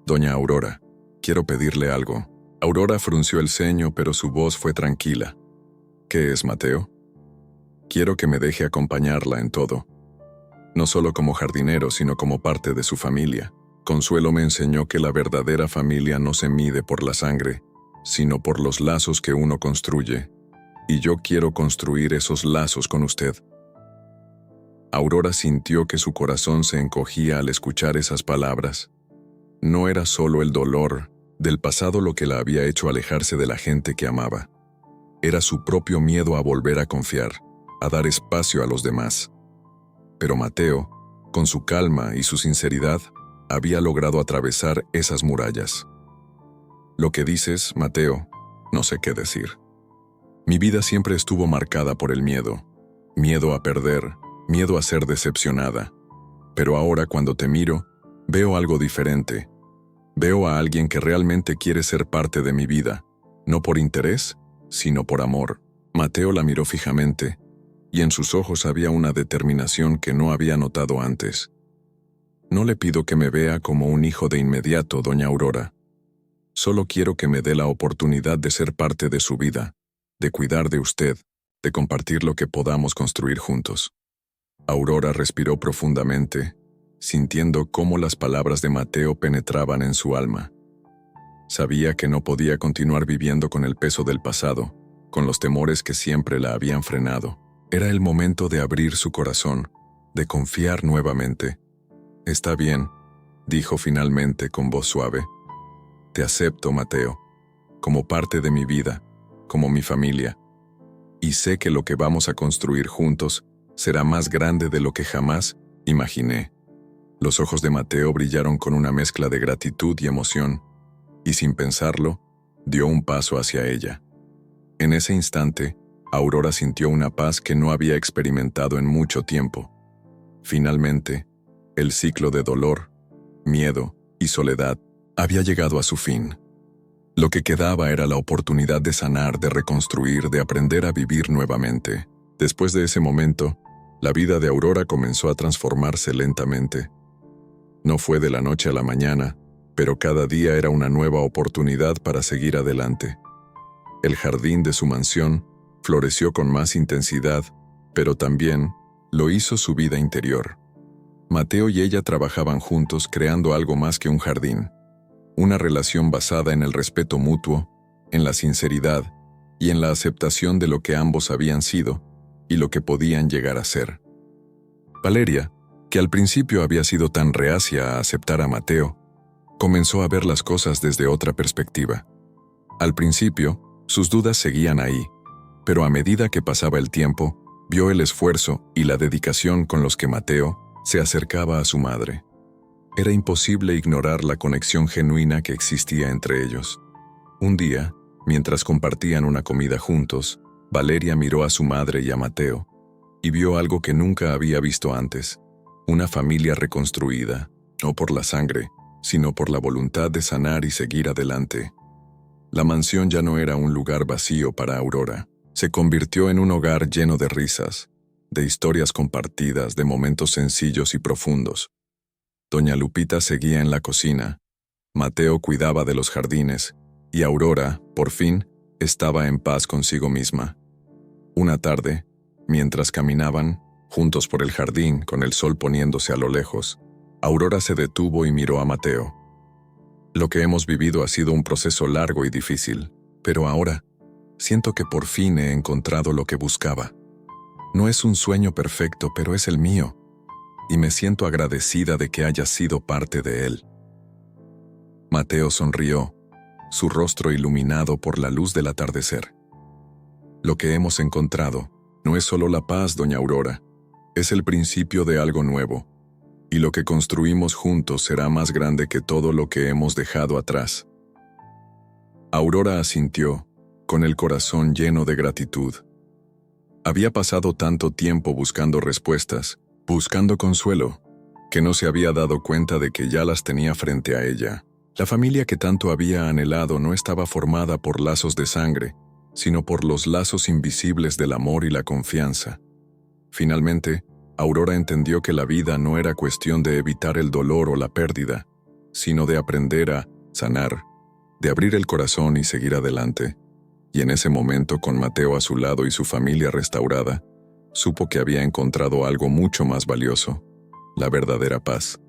«Doña Aurora, quiero pedirle algo». Aurora frunció el ceño, pero su voz fue tranquila. «¿Qué es, Mateo?». «Quiero que me deje acompañarla en todo. No solo como jardinero, sino como parte de su familia. Consuelo me enseñó que la verdadera familia no se mide por la sangre, sino por los lazos que uno construye. Y yo quiero construir esos lazos con usted». Aurora sintió que su corazón se encogía al escuchar esas palabras. No era solo el dolor del pasado lo que la había hecho alejarse de la gente que amaba. Era su propio miedo a volver a confiar, a dar espacio a los demás. Pero Mateo, con su calma y su sinceridad, había logrado atravesar esas murallas. «Lo que dices, Mateo, no sé qué decir. Mi vida siempre estuvo marcada por el miedo. Miedo a perder, miedo a ser decepcionada. Pero ahora cuando te miro, veo algo diferente. Veo a alguien que realmente quiere ser parte de mi vida, no por interés, sino por amor». Mateo la miró fijamente, y en sus ojos había una determinación que no había notado antes. «No le pido que me vea como un hijo de inmediato, doña Aurora. Solo quiero que me dé la oportunidad de ser parte de su vida, de cuidar de usted, de compartir lo que podamos construir juntos». Aurora respiró profundamente, sintiendo cómo las palabras de Mateo penetraban en su alma. Sabía que no podía continuar viviendo con el peso del pasado, con los temores que siempre la habían frenado. Era el momento de abrir su corazón, de confiar nuevamente. «Está bien», dijo finalmente con voz suave. «Te acepto, Mateo, como parte de mi vida, como mi familia. Y sé que lo que vamos a construir juntos será más grande de lo que jamás imaginé». Los ojos de Mateo brillaron con una mezcla de gratitud y emoción, y sin pensarlo, dio un paso hacia ella. En ese instante, Aurora sintió una paz que no había experimentado en mucho tiempo. Finalmente, el ciclo de dolor, miedo y soledad había llegado a su fin. Lo que quedaba era la oportunidad de sanar, de reconstruir, de aprender a vivir nuevamente. Después de ese momento, la vida de Aurora comenzó a transformarse lentamente. No fue de la noche a la mañana, pero cada día era una nueva oportunidad para seguir adelante. El jardín de su mansión floreció con más intensidad, pero también Lo hizo su vida interior. Mateo y ella trabajaban juntos creando algo más que un jardín. Una relación basada en el respeto mutuo, en la sinceridad y en la aceptación de lo que ambos habían sido y lo que podían llegar a ser. Valeria, que al principio había sido tan reacia a aceptar a Mateo, comenzó a ver las cosas desde otra perspectiva. Al principio, sus dudas seguían ahí, pero a medida que pasaba el tiempo, vio el esfuerzo y la dedicación con los que Mateo se acercaba a su madre. Era imposible ignorar la conexión genuina que existía entre ellos. Un día, mientras compartían una comida juntos, Valeria miró a su madre y a Mateo, y vio algo que nunca había visto antes: una familia reconstruida, no por la sangre, sino por la voluntad de sanar y seguir adelante. La mansión ya no era un lugar vacío para Aurora, se convirtió en un hogar lleno de risas, de historias compartidas, de momentos sencillos y profundos. Doña Lupita seguía en la cocina, Mateo cuidaba de los jardines, y Aurora, por fin, estaba en paz consigo misma. Una tarde, mientras caminaban, juntos por el jardín con el sol poniéndose a lo lejos, Aurora se detuvo y miró a Mateo. Lo que hemos vivido ha sido un proceso largo y difícil, pero ahora siento que por fin he encontrado lo que buscaba. No es un sueño perfecto, pero es el mío, y me siento agradecida de que hayas sido parte de él. Mateo sonrió, su rostro iluminado por la luz del atardecer. Lo que hemos encontrado no es solo la paz, doña Aurora, es el principio de algo nuevo, y lo que construimos juntos será más grande que todo lo que hemos dejado atrás. Aurora asintió, con el corazón lleno de gratitud. Había pasado tanto tiempo buscando respuestas, buscando consuelo, que no se había dado cuenta de que ya las tenía frente a ella. La familia que tanto había anhelado no estaba formada por lazos de sangre, sino por los lazos invisibles del amor y la confianza. Finalmente, Aurora entendió que la vida no era cuestión de evitar el dolor o la pérdida, sino de aprender a sanar, de abrir el corazón y seguir adelante. Y en ese momento, con Mateo a su lado y su familia restaurada, supo que había encontrado algo mucho más valioso: la verdadera paz.